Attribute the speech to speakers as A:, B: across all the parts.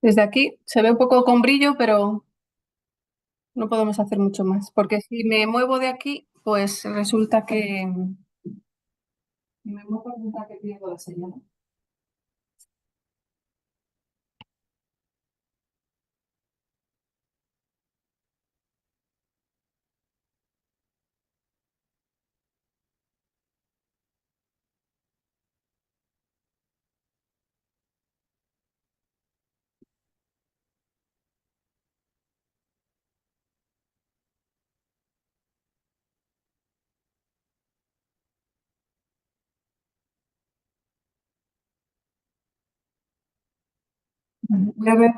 A: Desde aquí se ve un poco con brillo, pero no podemos hacer mucho más, porque si me muevo de aquí, pues resulta que me muevo, resulta que pierdo la señal. Voy a ver.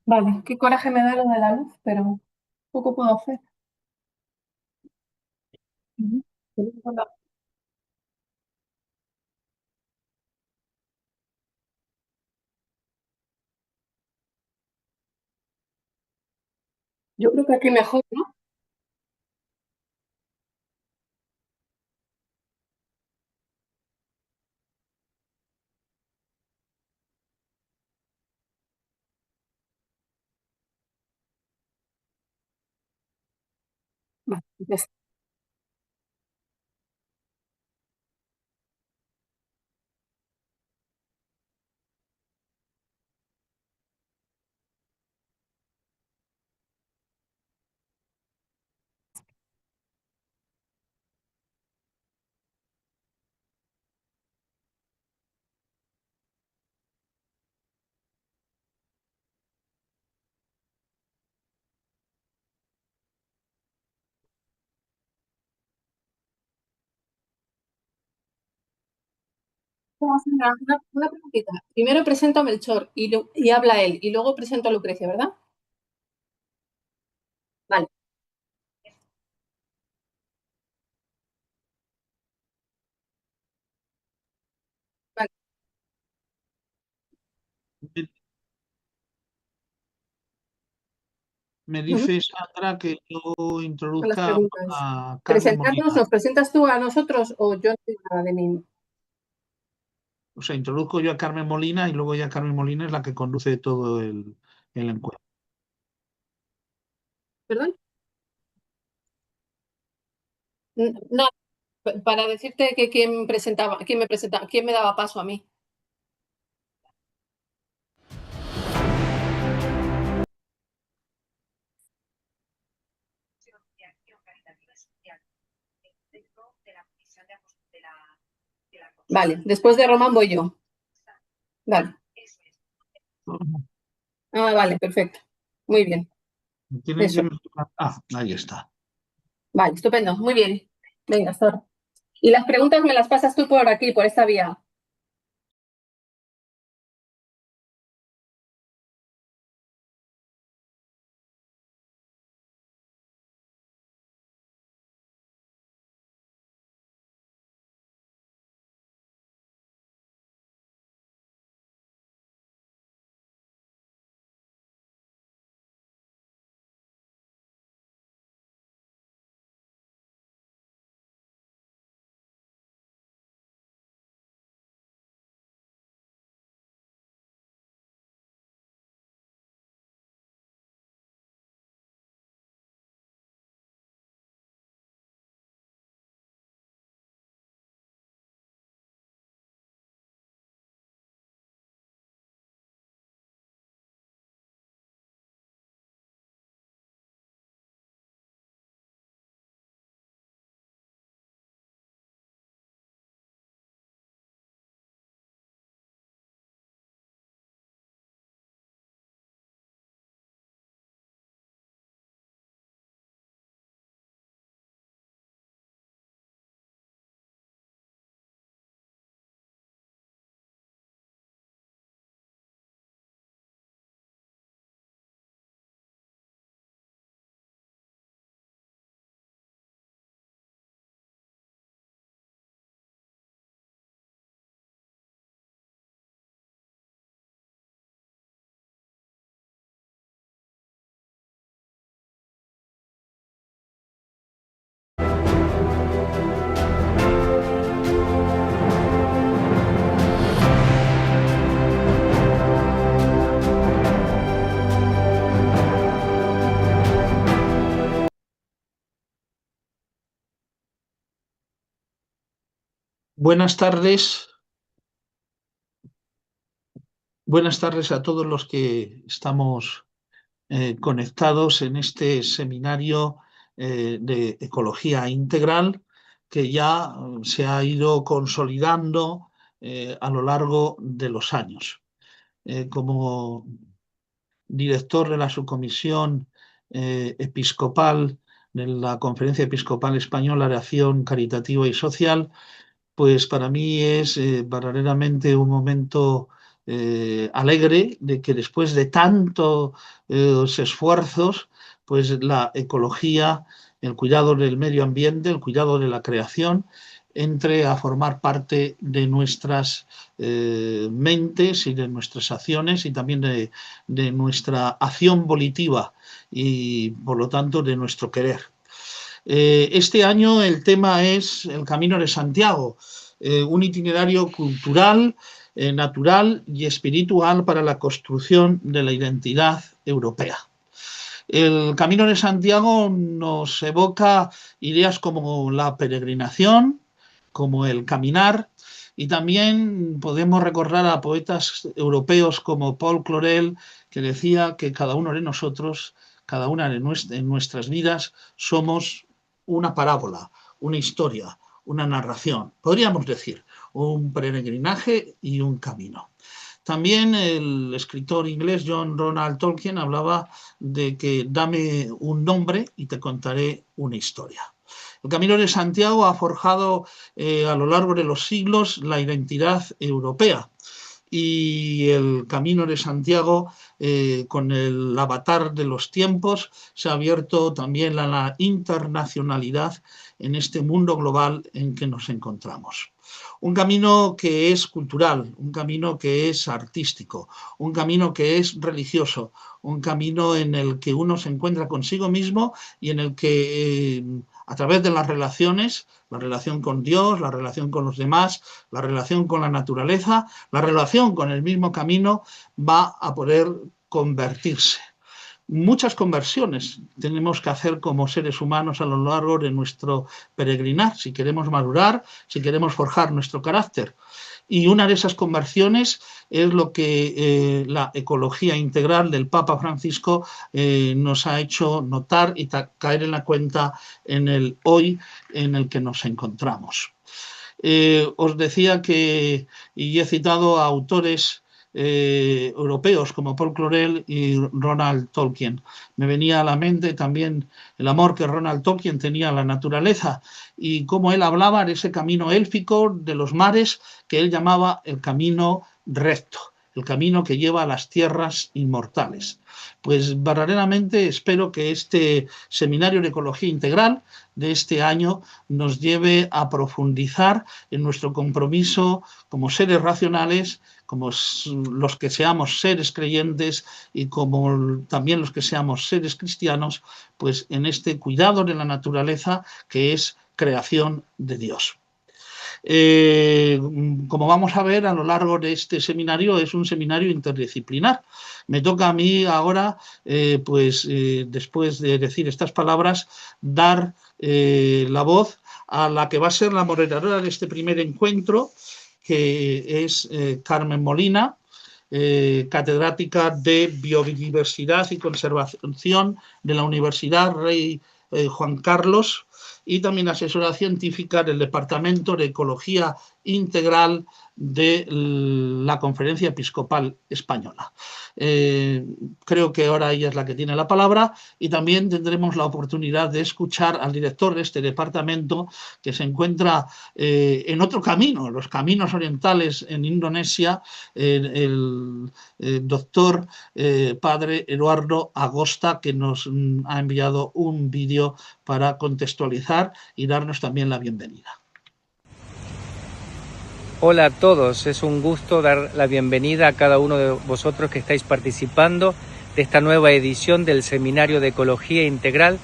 A: Vale, qué coraje me da lo de la luz, pero poco puedo hacer. Ujú. Yo creo que aquí mejor, ¿no? Vale, ya está. Vamos a hacer una preguntita. Primero presento a Melchor y habla él, y luego presento a Lucrecia, ¿verdad? Vale, vale.
B: Me me
A: Ujú.
B: dice Sandra que yo
A: Con las
B: introduzca
A: preguntas.
B: a Carmen
A: Presentarnos,
B: Molina.
A: ¿nos presentas tú a nosotros o yo no digo nada de mí?
B: O sea, introduzco yo a Carmen Molina y luego ya Carmen Molina es la que conduce todo el encuentro.
A: ¿Perdón? No, para decirte que quién me presentaba, quién me daba paso a mí. Vale, después de Román voy yo. Vale. Ah, vale, perfecto. Muy bien.
B: Tienen que
A: Eso.
B: ver. Ah, ahí está.
A: Vale, estupendo. Muy bien. Venga, hasta ahora. Y las preguntas me las pasas tú por aquí, por esta vía.
B: Buenas tardes. Buenas tardes a todos los que estamos conectados en este seminario de ecología integral que ya se ha ido consolidando a lo largo de los años. Como director de la subcomisión episcopal de la Conferencia Episcopal Española de Acción Caritativa y Social, pues para mí es verdaderamente un momento alegre de que después de tantos esfuerzos, pues la ecología, el cuidado del medio ambiente, el cuidado de la creación, entre a formar parte de nuestras mentes y de nuestras acciones y también de nuestra acción volitiva y por lo tanto de nuestro querer. Este año el tema es el Camino de Santiago, un itinerario cultural, natural y espiritual para la construcción de la identidad europea. El Camino de Santiago nos evoca ideas como la peregrinación, como el caminar, y también podemos recordar a poetas europeos como Paul Claudel, que decía que cada uno de nosotros, cada una de nuestras vidas, somos una parábola, una historia, una narración, podríamos decir, un peregrinaje y un camino. También el escritor inglés John Ronald Tolkien hablaba de que dame un nombre y te contaré una historia. El Camino de Santiago ha forjado a lo largo de los siglos la identidad europea y el Camino de Santiago, con el avatar de los tiempos, se ha abierto también a la internacionalidad en este mundo global en que nos encontramos. Un camino que es cultural, un camino que es artístico, un camino que es religioso, un camino en el que uno se encuentra consigo mismo y en el que a través de las relaciones, la relación con Dios, la relación con los demás, la relación con la naturaleza, la relación con el mismo camino, va a poder convertirse. Muchas conversiones tenemos que hacer como seres humanos a lo largo de nuestro peregrinar, si queremos madurar, si queremos forjar nuestro carácter. Y una de esas conversiones es lo que la ecología integral del Papa Francisco nos ha hecho notar y caer en la cuenta en el hoy en el que nos encontramos. Os decía que, y he citado a autores europeos como Paul Claudel y Ronald Tolkien. Me venía a la mente también el amor que Ronald Tolkien tenía a la naturaleza y cómo él hablaba de ese camino élfico de los mares que él llamaba el camino recto, el camino que lleva a las tierras inmortales. Pues verdaderamente espero que este seminario de ecología integral de este año nos lleve a profundizar en nuestro compromiso como seres racionales, como los que seamos seres creyentes y como también los que seamos seres cristianos, pues en este cuidado de la naturaleza que es creación de Dios. Como vamos a ver a lo largo de este seminario, es un seminario interdisciplinar. Me toca a mí ahora, después de decir estas palabras, dar la voz a la que va a ser la moderadora de este primer encuentro, que es Carmen Molina, catedrática de Biodiversidad y Conservación de la Universidad Rey Juan Carlos y también asesora científica del Departamento de Ecología Integral de la Conferencia Episcopal Española. Creo que ahora ella es la que tiene la palabra y también tendremos la oportunidad de escuchar al director de este departamento que se encuentra en otro camino, los caminos orientales en Indonesia, el doctor padre Eduardo Agosta, que nos ha enviado un vídeo para contextualizar y darnos también la bienvenida.
C: Hola a todos, es un gusto dar la bienvenida a cada uno de vosotros que estáis participando de esta nueva edición del Seminario de Ecología Integral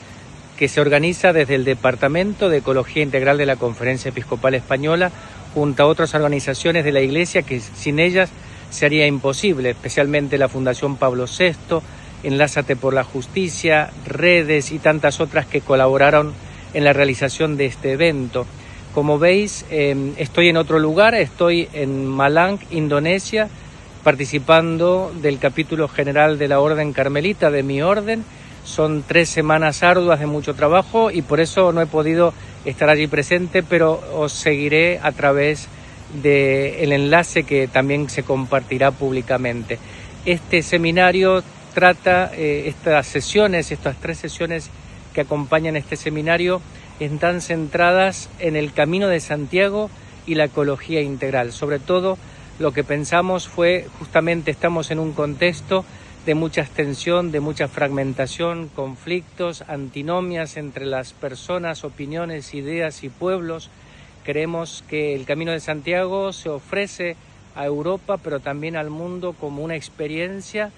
C: que se organiza desde el Departamento de Ecología Integral de la Conferencia Episcopal Española junto a otras organizaciones de la Iglesia que sin ellas sería imposible, especialmente la Fundación Pablo VI, Enlázate por la Justicia, Redes y tantas otras que colaboraron en la realización de este evento. Como veis, estoy en otro lugar, estoy en Malang, Indonesia, participando del capítulo general de la Orden Carmelita, de mi orden. Son 3 semanas arduas de mucho trabajo y por eso no he podido estar allí presente, pero os seguiré a través del enlace que también se compartirá públicamente. Este seminario trata, estas 3 sesiones que acompañan este seminario, están centradas en el Camino de Santiago y la ecología integral. Sobre todo, lo que pensamos fue, justamente estamos en un contexto de mucha tensión, de mucha fragmentación, conflictos, antinomias entre las personas, opiniones, ideas y pueblos. Creemos que el Camino de Santiago se ofrece a Europa, pero también al mundo, como una experiencia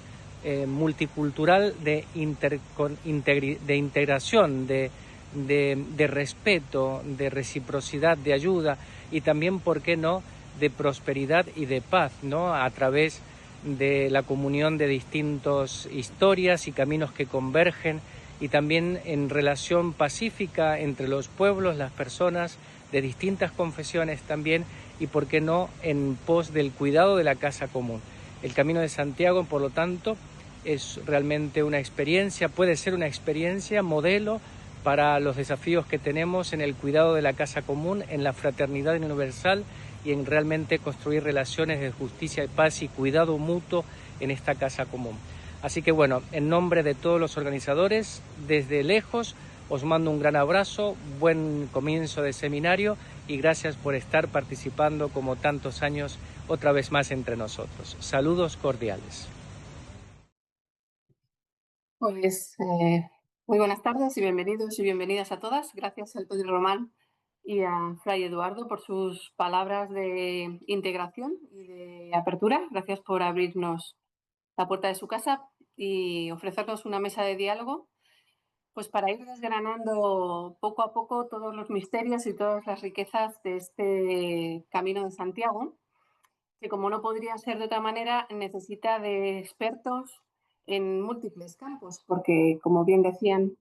C: multicultural de integración, de respeto, de reciprocidad, de ayuda y también, ¿por qué no?, de prosperidad y de paz, ¿no?, a través de la comunión de distintas historias y caminos que convergen, y también en relación pacífica entre los pueblos, las personas de distintas confesiones también, y por qué no en pos del cuidado de la casa común. El Camino de Santiago, por lo tanto, es realmente una experiencia, puede ser una experiencia modelo para los desafíos que tenemos en el cuidado de la casa común, en la fraternidad universal y en realmente construir relaciones de justicia y paz y cuidado mutuo en esta casa común. Así que bueno, en nombre de todos los organizadores, desde lejos, os mando un gran abrazo, buen comienzo de seminario y gracias por estar participando como tantos años otra vez más entre nosotros. Saludos cordiales.
A: Pues muy buenas tardes y bienvenidos y bienvenidas a todas. Gracias al Padre Román y a Fray Eduardo por sus palabras de integración y de apertura. Gracias por abrirnos la puerta de su casa y ofrecernos una mesa de diálogo, pues para ir desgranando poco a poco todos los misterios y todas las riquezas de este Camino de Santiago, que, como no podría ser de otra manera, necesita de expertos en múltiples campos, porque, como bien decían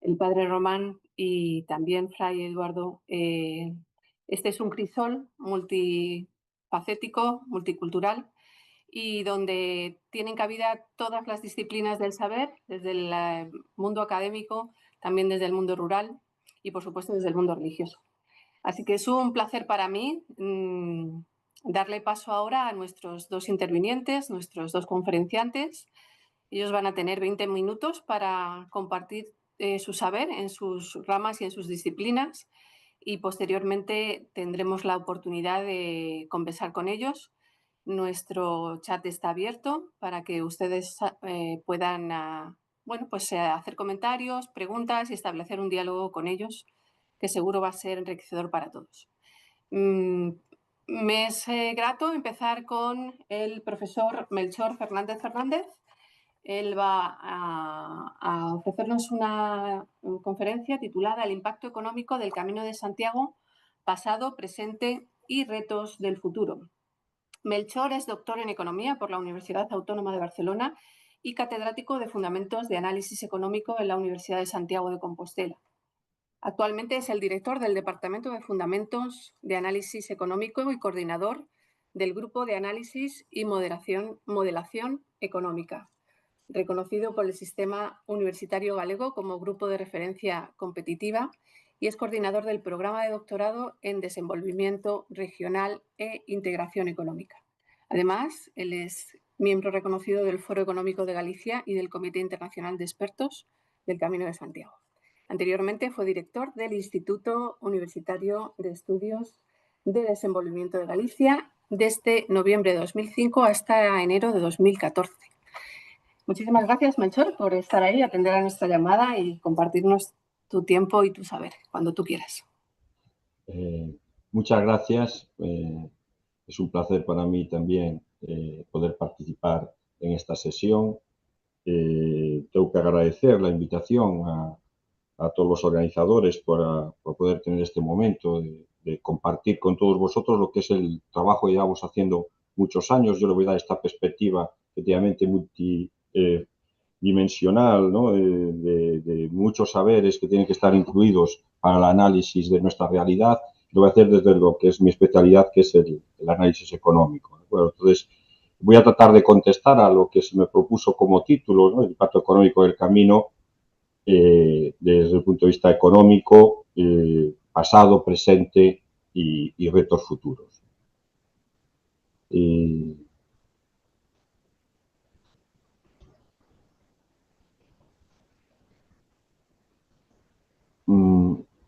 A: el padre Román y también Fray Eduardo, este es un crisol multifacético, multicultural, y donde tienen cabida todas las disciplinas del saber, desde el mundo académico, también desde el mundo rural y, por supuesto, desde el mundo religioso. Así que es un placer para mí darle paso ahora a nuestros 2 intervinientes, nuestros 2 conferenciantes. Ellos van a tener 20 minutos para compartir su saber en sus ramas y en sus disciplinas, y posteriormente tendremos la oportunidad de conversar con ellos. Nuestro chat está abierto para que ustedes puedan hacer comentarios, preguntas y establecer un diálogo con ellos, que seguro va a ser enriquecedor para todos. Me es grato empezar con el profesor Melchor Fernández Fernández. Él va a ofrecernos una conferencia titulada El impacto económico del Camino de Santiago, pasado, presente y retos del futuro. Melchor es doctor en Economía por la Universidad Autónoma de Barcelona y catedrático de Fundamentos de Análisis Económico en la Universidad de Santiago de Compostela. Actualmente es el director del Departamento de Fundamentos de Análisis Económico y coordinador del Grupo de Análisis y Modelación Económica, reconocido por el Sistema Universitario Galego como grupo de referencia competitiva, y es coordinador del programa de doctorado en Desenvolvimiento Regional e Integración Económica. Además, él es miembro reconocido del Foro Económico de Galicia y del Comité Internacional de Expertos del Camino de Santiago. Anteriormente fue director del Instituto Universitario de Estudios de Desenvolvimiento de Galicia desde noviembre de 2005 hasta enero de 2014. Muchísimas gracias, Melchor, por estar ahí, atender a nuestra llamada y compartirnos tu tiempo y tu saber, cuando tú quieras.
D: Muchas gracias. Es un placer para mí también poder participar en esta sesión. Tengo que agradecer la invitación a todos los organizadores por poder tener este momento de compartir con todos vosotros lo que es el trabajo que llevamos haciendo muchos años. Yo le voy a dar esta perspectiva efectivamente multidimensional, ¿no? de muchos saberes que tienen que estar incluidos para el análisis de nuestra realidad, lo voy a hacer desde lo que es mi especialidad, que es el análisis económico. Bueno, entonces, voy a tratar de contestar a lo que se me propuso como título, ¿no? El impacto económico del camino desde el punto de vista económico, pasado, presente y retos futuros.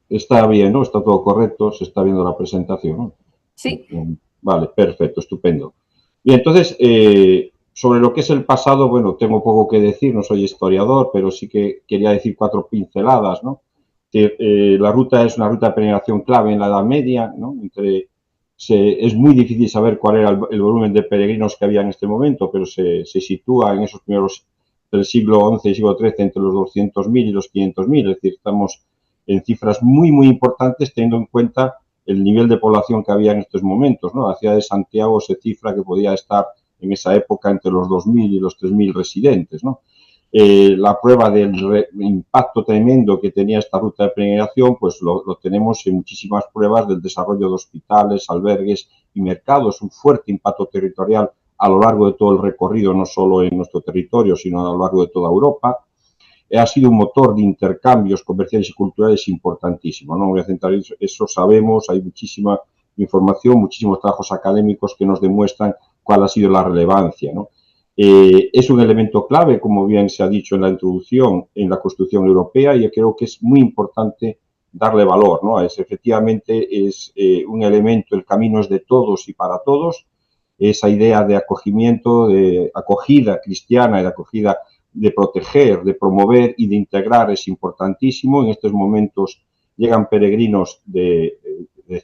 D: Está bien, ¿no? Está todo correcto, se está viendo la presentación, ¿no?
A: Sí.
D: Vale, perfecto, estupendo. Bien, entonces, sobre lo que es el pasado, bueno, tengo poco que decir, no soy historiador, pero sí que quería decir 4 pinceladas, ¿no? La ruta es una ruta de peregrinación clave en la Edad Media, ¿no? Es muy difícil saber cuál era el volumen de peregrinos que había en este momento, pero se sitúa en esos primeros del siglo XI y siglo XIII entre los 200.000 y los 500.000, es decir, estamos en cifras muy, muy importantes teniendo en cuenta el nivel de población que había en estos momentos, ¿no? La ciudad de Santiago se cifra que podía estar en esa época entre los 2.000 y los 3.000 residentes, ¿no? La prueba del impacto tremendo que tenía esta ruta de peregrinación, pues lo tenemos en muchísimas pruebas del desarrollo de hospitales, albergues y mercados, un fuerte impacto territorial a lo largo de todo el recorrido, no solo en nuestro territorio, sino a lo largo de toda Europa. Ha sido un motor de intercambios comerciales y culturales importantísimo. No me voy a centrar en eso, sabemos, hay muchísima información, muchísimos trabajos académicos que nos demuestran cuál ha sido la relevancia, ¿no? Es un elemento clave, como bien se ha dicho en la introducción, en la construcción europea, y yo creo que es muy importante darle valor, ¿no? Efectivamente es un elemento, el camino es de todos y para todos, esa idea de acogimiento, de acogida cristiana y de acogida de proteger, de promover y de integrar es importantísimo. En estos momentos llegan peregrinos de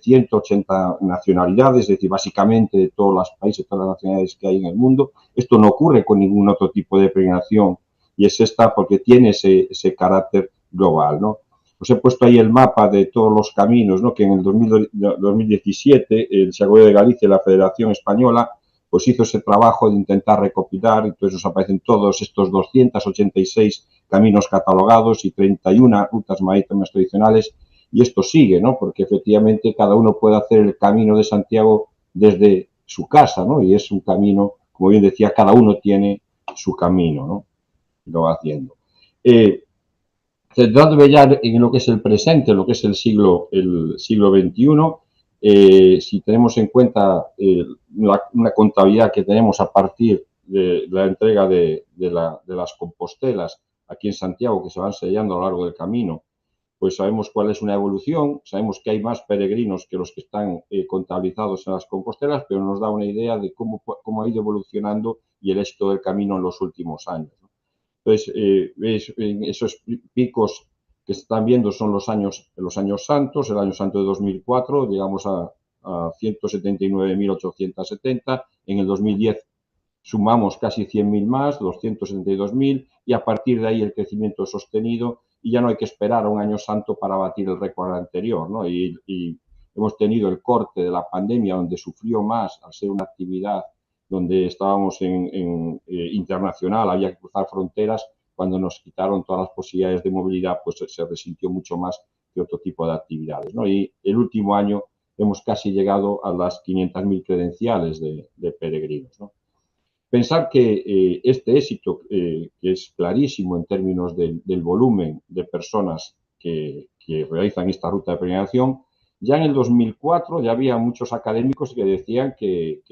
D: 180 nacionalidades, es decir, básicamente de todos los países, todas las nacionalidades que hay en el mundo. Esto no ocurre con ningún otro tipo de peregrinación y es esta porque tiene ese carácter global, ¿no? Os he puesto ahí el mapa de todos los caminos, ¿no? Que en el 2017 el Segovia de Galicia y la Federación Española pues hizo ese trabajo de intentar recopilar, entonces nos aparecen todos estos 286 caminos catalogados y 31 rutas marítimas tradicionales, y esto sigue, ¿no? Porque efectivamente cada uno puede hacer el camino de Santiago desde su casa, ¿no? Y es un camino, como bien decía, cada uno tiene su camino, ¿no? Lo va haciendo. Centrándome ya en lo que es el presente, en lo que es el siglo XXI, si tenemos en cuenta una contabilidad que tenemos a partir de la entrega de las compostelas aquí en Santiago, que se van sellando a lo largo del camino, pues sabemos cuál es una evolución, sabemos que hay más peregrinos que los que están contabilizados en las compostelas, pero nos da una idea de cómo ha ido evolucionando y el éxito del camino en los últimos años, ¿no? Entonces, esos picos que se están viendo son los años santos. El año santo de 2004 llegamos a 179.870. En el 2010 sumamos casi 100.000 más, 272.000, y a partir de ahí el crecimiento es sostenido y ya no hay que esperar a un año santo para batir el récord anterior, ¿no? Y hemos tenido el corte de la pandemia, donde sufrió más al ser una actividad donde estábamos internacional, había que cruzar fronteras. Cuando nos quitaron todas las posibilidades de movilidad, pues se resintió mucho más que otro tipo de actividades, ¿no? Y el último año hemos casi llegado a las 500.000 credenciales de peregrinos, ¿no? Pensar que este éxito, que es clarísimo en términos del volumen de personas que realizan esta ruta de peregrinación, ya en el 2004 ya había muchos académicos que decían que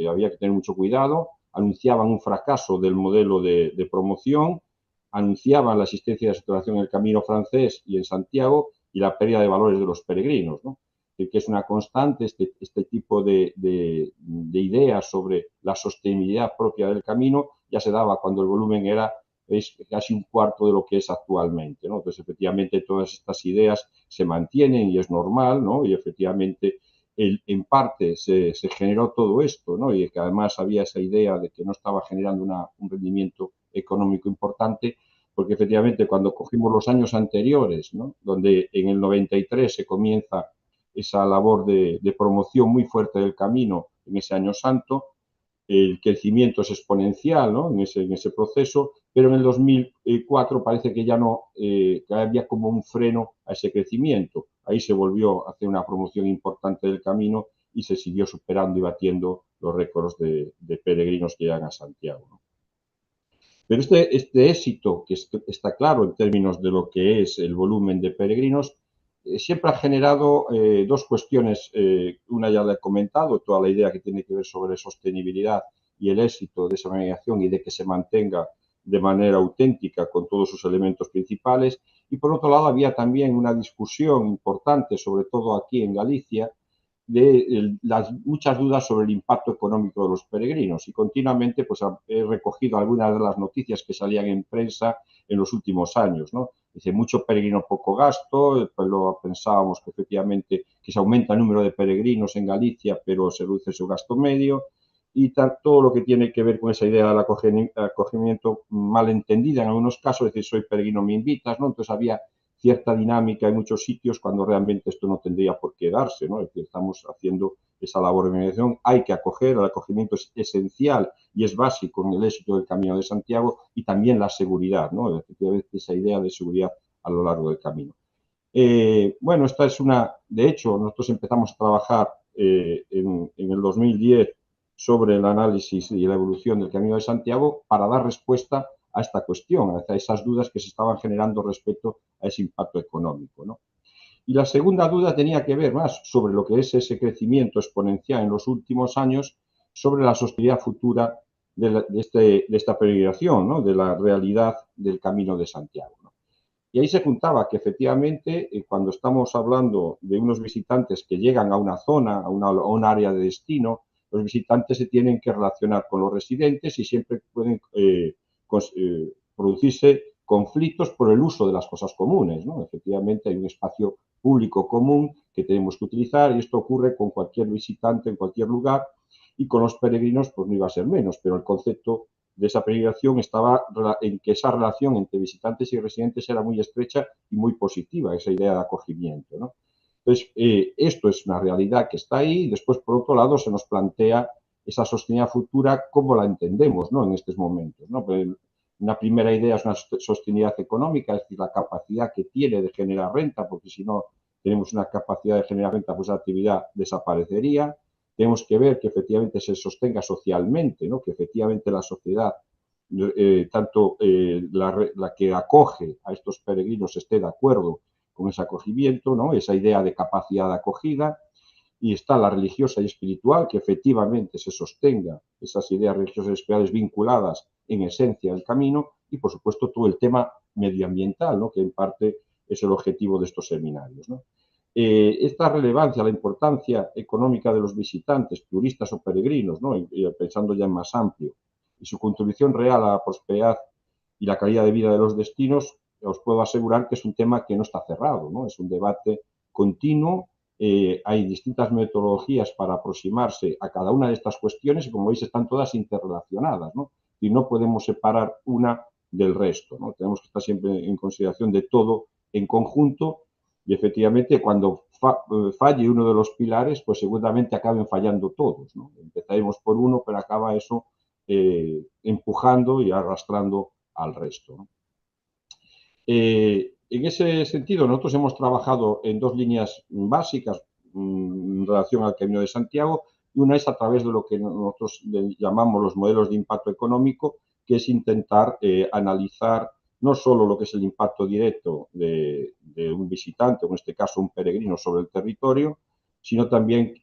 D: había que tener mucho cuidado, anunciaban un fracaso del modelo de promoción, anunciaban la existencia de la saturación en el camino francés y en Santiago y la pérdida de valores de los peregrinos, ¿no? Que es una constante este tipo de ideas sobre la sostenibilidad propia del camino, ya se daba cuando el volumen es casi un cuarto de lo que es actualmente, ¿no? Entonces, efectivamente, todas estas ideas se mantienen y es normal, ¿no? Y efectivamente, en parte se generó todo esto, ¿no? Y que además había esa idea de que no estaba generando un rendimiento económico importante, porque efectivamente cuando cogimos los años anteriores, ¿no? Donde en el 93 se comienza esa labor de promoción muy fuerte del camino en ese año santo, el crecimiento es exponencial, ¿no? en ese proceso, pero en el 2004 parece que ya no, que había como un freno a ese crecimiento. Ahí se volvió a hacer una promoción importante del camino y se siguió superando y batiendo los récords de peregrinos que llegan a Santiago, ¿no? Pero este éxito, que está claro en términos de lo que es el volumen de peregrinos, siempre ha generado dos cuestiones. Una ya la he comentado, toda la idea que tiene que ver sobre sostenibilidad y el éxito de esa navegación y de que se mantenga de manera auténtica con todos sus elementos principales. Y por otro lado, había también una discusión importante, sobre todo aquí en Galicia, de las muchas dudas sobre el impacto económico de los peregrinos, y continuamente pues he recogido algunas de las noticias que salían en prensa en los últimos años, ¿no? Dice, mucho peregrino, poco gasto, pues luego pensábamos que efectivamente que se aumenta el número de peregrinos en Galicia, pero se reduce su gasto medio, y todo lo que tiene que ver con esa idea del acogimiento mal entendida en algunos casos, es decir, soy peregrino, me invitas, ¿no? Entonces había cierta dinámica en muchos sitios cuando realmente esto no tendría por qué darse, ¿no? Es decir, estamos haciendo esa labor de mediación, hay que acoger, el acogimiento es esencial y es básico en el éxito del Camino de Santiago, y también la seguridad, ¿no? Efectivamente, esa idea de seguridad a lo largo del camino. Bueno, esta es de hecho, nosotros empezamos a trabajar en el 2010 sobre el análisis y la evolución del Camino de Santiago para dar respuesta a esta cuestión, a esas dudas que se estaban generando respecto a ese impacto económico, ¿no? Y la segunda duda tenía que ver más sobre lo que es ese crecimiento exponencial en los últimos años, sobre la sostenibilidad futura de esta peregrinación, ¿no? De la realidad del Camino de Santiago, ¿no? Y ahí se juntaba que efectivamente cuando estamos hablando de unos visitantes que llegan a una zona, a un área de destino, los visitantes se tienen que relacionar con los residentes y siempre pueden producirse conflictos por el uso de las cosas comunes, ¿no? Efectivamente hay un espacio público común que tenemos que utilizar, y esto ocurre con cualquier visitante en cualquier lugar, y con los peregrinos pues no iba a ser menos, pero el concepto de esa peregrinación estaba en que esa relación entre visitantes y residentes era muy estrecha y muy positiva, esa idea de acogimiento, ¿no? Entonces, esto es una realidad que está ahí, y después, por otro lado, se nos plantea esa sostenibilidad futura, cómo la entendemos, ¿no? En estos momentos, ¿no? Pues una primera idea es una sostenibilidad económica, es decir, la capacidad que tiene de generar renta, porque si no tenemos una capacidad de generar renta, pues la actividad desaparecería. Tenemos que ver que efectivamente se sostenga socialmente, ¿no? Que efectivamente la sociedad, tanto la que acoge a estos peregrinos, esté de acuerdo con ese acogimiento, ¿no? Esa idea de capacidad de acogida. Y está la religiosa y espiritual, que efectivamente se sostenga esas ideas religiosas y espirituales vinculadas en esencia al camino, y por supuesto todo el tema medioambiental, ¿no? Que en parte es el objetivo de estos seminarios, ¿no? Esta relevancia, la importancia económica de los visitantes, turistas o peregrinos, ¿no? Pensando ya en más amplio, y su contribución real a la prosperidad y la calidad de vida de los destinos, os puedo asegurar que es un tema que no está cerrado, ¿no? Es un debate continuo. Hay distintas metodologías para aproximarse a cada una de estas cuestiones, y como veis están todas interrelacionadas, ¿no? Y no podemos separar una del resto, ¿no? Tenemos que estar siempre en consideración de todo en conjunto, y efectivamente cuando falle uno de los pilares, pues seguramente acaben fallando todos, ¿no? Empezaremos por uno, pero acaba eso empujando y arrastrando al resto, ¿no? En ese sentido, nosotros hemos trabajado en dos líneas básicas en relación al Camino de Santiago, y una es a través de lo que nosotros llamamos los modelos de impacto económico, que es intentar analizar no solo lo que es el impacto directo de un visitante, o en este caso un peregrino, sobre el territorio, sino también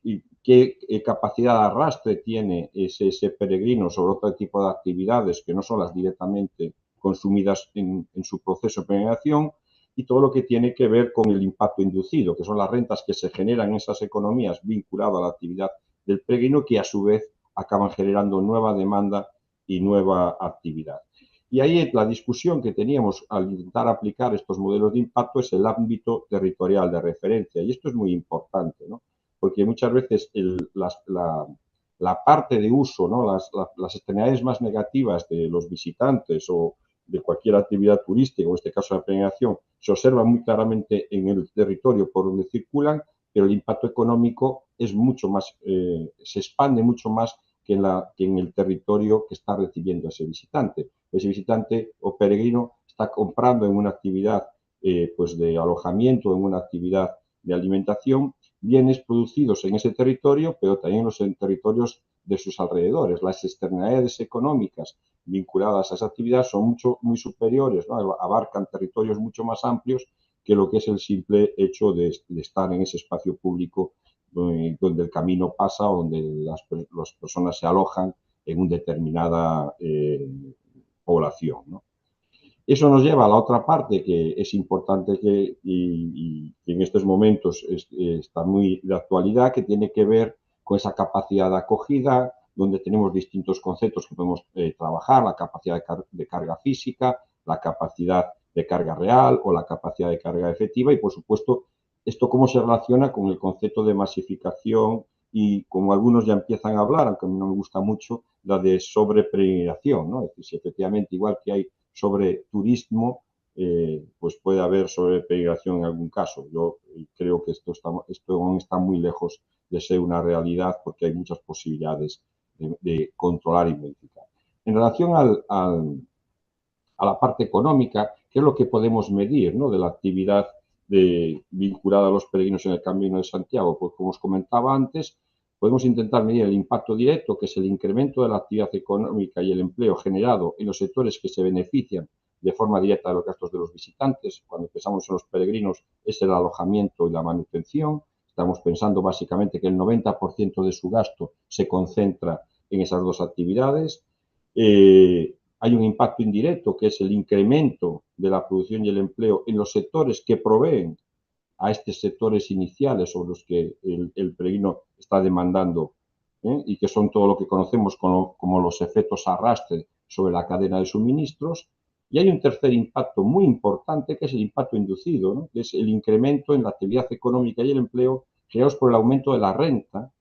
D: qué capacidad de arrastre tiene ese peregrino sobre otro tipo de actividades que no son las directamente consumidas en su proceso de peregrinación, y todo lo que tiene que ver con el impacto inducido, que son las rentas que se generan en esas economías vinculadas a la actividad del peregrino, que a su vez acaban generando nueva demanda y nueva actividad. Y ahí la discusión que teníamos al intentar aplicar estos modelos de impacto es el ámbito territorial de referencia, y esto es muy importante, ¿no? Porque muchas veces la parte de uso, ¿no? Las externalidades más negativas de los visitantes o de cualquier actividad turística, o en este caso la peregrinación, se observa muy claramente en el territorio por donde circulan, pero el impacto económico es mucho más, se expande mucho más que en el territorio que está recibiendo ese visitante. ese visitante o peregrino está comprando en una actividad pues de alojamiento, en una actividad de alimentación, bienes producidos en ese territorio, pero también en los territorios de sus alrededores. Las externalidades económicas vinculadas a esa actividad son muy superiores, ¿no? Abarcan territorios mucho más amplios que lo que es el simple hecho de estar en ese espacio público donde el camino pasa, donde las personas se alojan en una determinada población, ¿no? Eso nos lleva a la otra parte que es importante y en estos momentos está muy de actualidad, que tiene que ver con esa capacidad de acogida, donde tenemos distintos conceptos que podemos trabajar, la capacidad de carga física, la capacidad de carga real o la capacidad de carga efectiva y, por supuesto, esto cómo se relaciona con el concepto de masificación y como algunos ya empiezan a hablar, aunque a mí no me gusta mucho, la de sobreperegrinación, ¿no? Es decir, si efectivamente igual que hay sobre turismo, pues puede haber sobreperegrinación en algún caso. Yo creo que esto está muy lejos de ser una realidad porque hay muchas posibilidades de controlar y modificar. En relación a la parte económica, ¿qué es lo que podemos medir, ¿no? De la actividad vinculada a los peregrinos en el Camino de Santiago? Pues como os comentaba antes, podemos intentar medir el impacto directo, que es el incremento de la actividad económica y el empleo generado en los sectores que se benefician de forma directa de los gastos de los visitantes. Cuando pensamos en los peregrinos es el alojamiento y la manutención. Estamos pensando básicamente que el 90% de su gasto se concentra en esas dos actividades. Hay un impacto indirecto, que es el incremento de la producción y el empleo en los sectores que proveen a estos sectores iniciales sobre los que el peregrino está demandando, y que son todo lo que conocemos como los efectos arrastre sobre la cadena de suministros. Y hay un tercer impacto muy importante, que es el impacto inducido, ¿no? Que es el incremento en la actividad económica y el empleo creados por el aumento de la renta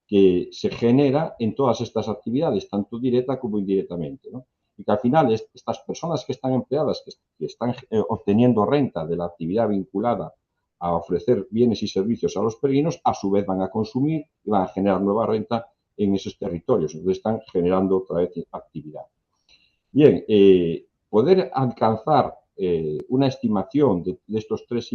D: que se genera en todas estas actividades, tanto directa como indirectamente, ¿no? Y que al final estas personas que están empleadas, que están obteniendo renta de la actividad vinculada a ofrecer bienes y servicios a los peregrinos, a su vez van a consumir y van a generar nueva renta en esos territorios. Entonces están generando otra vez actividad. Bien, poder alcanzar una estimación de estos tres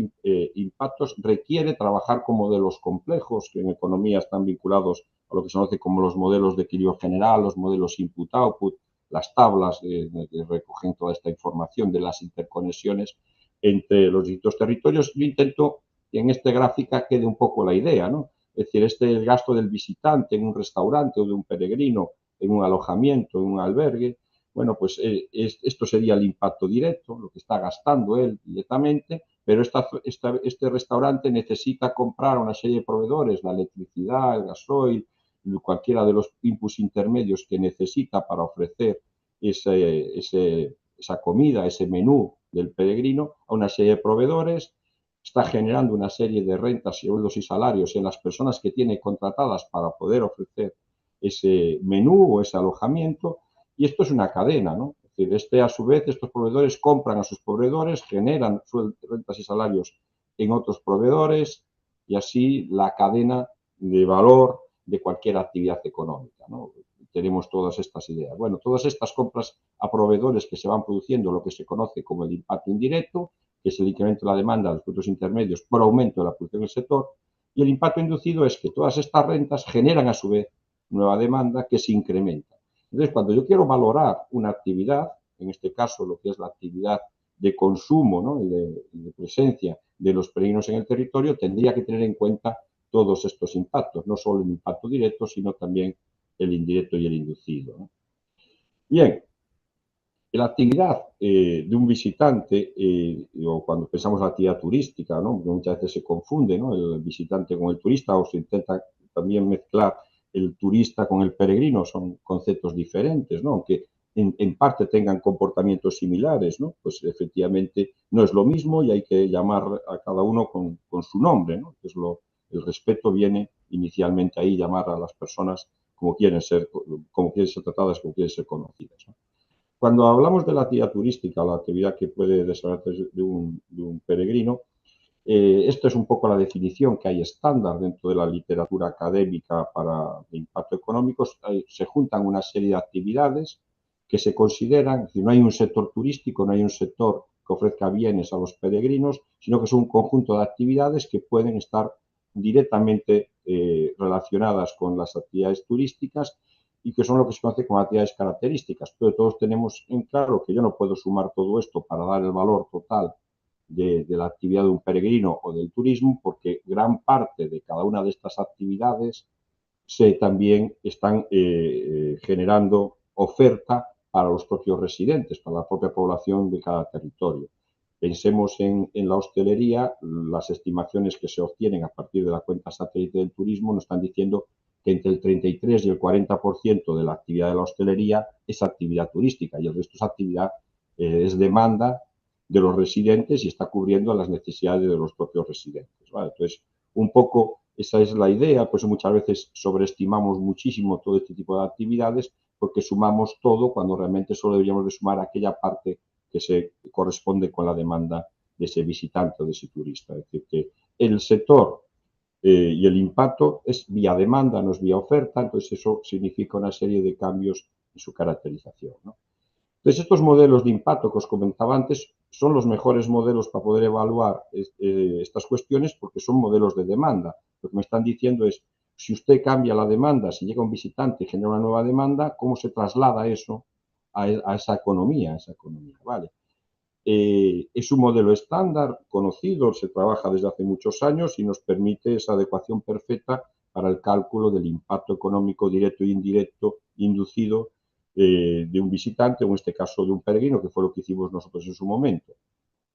D: impactos requiere trabajar con modelos complejos que en economía están vinculados a lo que se conoce como los modelos de equilibrio general, los modelos input-output, las tablas que recogen toda esta información de las interconexiones entre los distintos territorios. Yo intento que en esta gráfica quede un poco la idea, ¿no? Es decir, el gasto del visitante en un restaurante o de un peregrino en un alojamiento, en un albergue. Bueno, pues esto sería el impacto directo, lo que está gastando él directamente, pero este restaurante necesita comprar a una serie de proveedores, la electricidad, el gasoil, cualquiera de los inputs intermedios que necesita para ofrecer esa comida, ese menú del peregrino a una serie de proveedores, está generando una serie de rentas, sueldos y salarios en las personas que tiene contratadas para poder ofrecer ese menú o ese alojamiento. Y esto es una cadena, ¿no? Es decir, a su vez, estos proveedores compran a sus proveedores, generan rentas y salarios en otros proveedores y así la cadena de valor de cualquier actividad económica, ¿no? Tenemos todas estas ideas. Bueno, todas estas compras a proveedores que se van produciendo, lo que se conoce como el impacto indirecto, que es el incremento de la demanda de los productos intermedios por aumento de la producción del sector, y el impacto inducido es que todas estas rentas generan a su vez nueva demanda que se incrementa. Entonces, cuando yo quiero valorar una actividad, en este caso lo que es la actividad de consumo, ¿no? y de presencia de los peregrinos en el territorio, tendría que tener en cuenta todos estos impactos, no solo el impacto directo, sino también el indirecto y el inducido, ¿no? Bien, la actividad de un visitante, o cuando pensamos en la actividad turística, ¿no? Porque muchas veces se confunde, ¿no? El visitante con el turista, o se intenta también mezclar el turista con el peregrino, son conceptos diferentes, ¿no? Aunque en parte tengan comportamientos similares, ¿no? Pues efectivamente no es lo mismo y hay que llamar a cada uno con su nombre, ¿no? El respeto viene inicialmente ahí, llamar a las personas como quieren ser tratadas, como quieren ser conocidas, ¿no? Cuando hablamos de la actividad turística, la actividad que puede desarrollarse de un peregrino, esto es un poco la definición que hay estándar dentro de la literatura académica para impacto económico. Se juntan una serie de actividades que se consideran, es decir, no hay un sector turístico, no hay un sector que ofrezca bienes a los peregrinos, sino que es un conjunto de actividades que pueden estar directamente relacionadas con las actividades turísticas y que son lo que se conoce como actividades características. Pero todos tenemos en claro que yo no puedo sumar todo esto para dar el valor total de la actividad de un peregrino o del turismo, porque gran parte de cada una de estas actividades también están generando oferta para los propios residentes, para la propia población de cada territorio. Pensemos en la hostelería, las estimaciones que se obtienen a partir de la cuenta satélite del turismo nos están diciendo que entre el 33 y el 40% de la actividad de la hostelería es actividad turística y el resto es actividad, es demanda de los residentes y está cubriendo las necesidades de los propios residentes, ¿vale? Entonces, un poco esa es la idea, pues muchas veces sobreestimamos muchísimo todo este tipo de actividades porque sumamos todo cuando realmente solo deberíamos de sumar aquella parte que se corresponde con la demanda de ese visitante o de ese turista. Es decir, que el sector y el impacto es vía demanda, no es vía oferta, entonces eso significa una serie de cambios en su caracterización, ¿no? Entonces, estos modelos de impacto que os comentaba antes son los mejores modelos para poder evaluar estas cuestiones porque son modelos de demanda. Lo que me están diciendo es, si usted cambia la demanda, si llega un visitante y genera una nueva demanda, ¿cómo se traslada eso a esa economía, ¿vale? Es un modelo estándar, conocido, se trabaja desde hace muchos años y nos permite esa adecuación perfecta para el cálculo del impacto económico directo e indirecto inducido de un visitante, o en este caso de un peregrino, que fue lo que hicimos nosotros en su momento.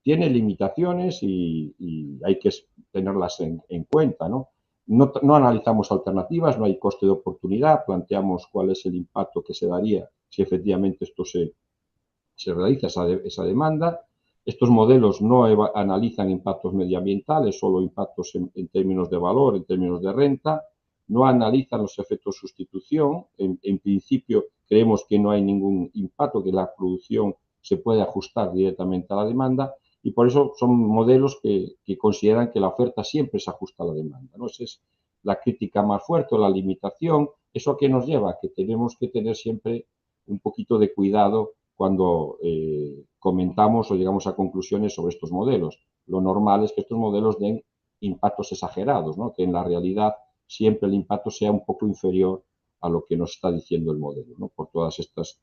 D: Tiene limitaciones y hay que tenerlas en cuenta, ¿no? No analizamos alternativas, no hay coste de oportunidad, planteamos cuál es el impacto que se daría si efectivamente esto se realiza esa demanda. Estos modelos no analizan impactos medioambientales, solo impactos en términos de valor, en términos de renta. No analizan los efectos de sustitución. En principio, creemos que no hay ningún impacto, que la producción se puede ajustar directamente a la demanda y por eso son modelos que consideran que la oferta siempre se ajusta a la demanda, ¿no? Esa es la crítica más fuerte, la limitación. ¿Eso a qué nos lleva? Que tenemos que tener siempre un poquito de cuidado cuando comentamos o llegamos a conclusiones sobre estos modelos. Lo normal es que estos modelos den impactos exagerados, ¿no? Que en la realidad siempre el impacto sea un poco inferior a lo que nos está diciendo el modelo, ¿no? Por todas estas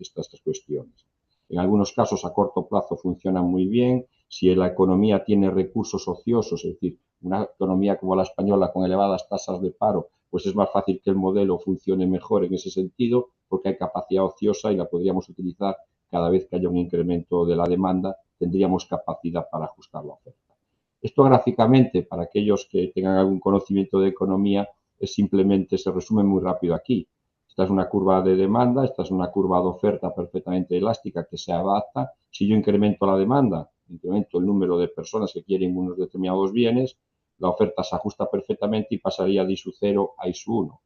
D: cuestiones. En algunos casos a corto plazo funcionan muy bien. Si la economía tiene recursos ociosos, es decir, una economía como la española con elevadas tasas de paro, pues es más fácil que el modelo funcione mejor en ese sentido porque hay capacidad ociosa y la podríamos utilizar cada vez que haya un incremento de la demanda, tendríamos capacidad para ajustar la oferta. Esto gráficamente, para aquellos que tengan algún conocimiento de economía, es simplemente, se resume muy rápido aquí. Esta es una curva de demanda, esta es una curva de oferta perfectamente elástica que se adapta. Si yo incremento la demanda, incremento el número de personas que quieren unos determinados bienes, la oferta se ajusta perfectamente y pasaría de ISU 0 a ISU 1.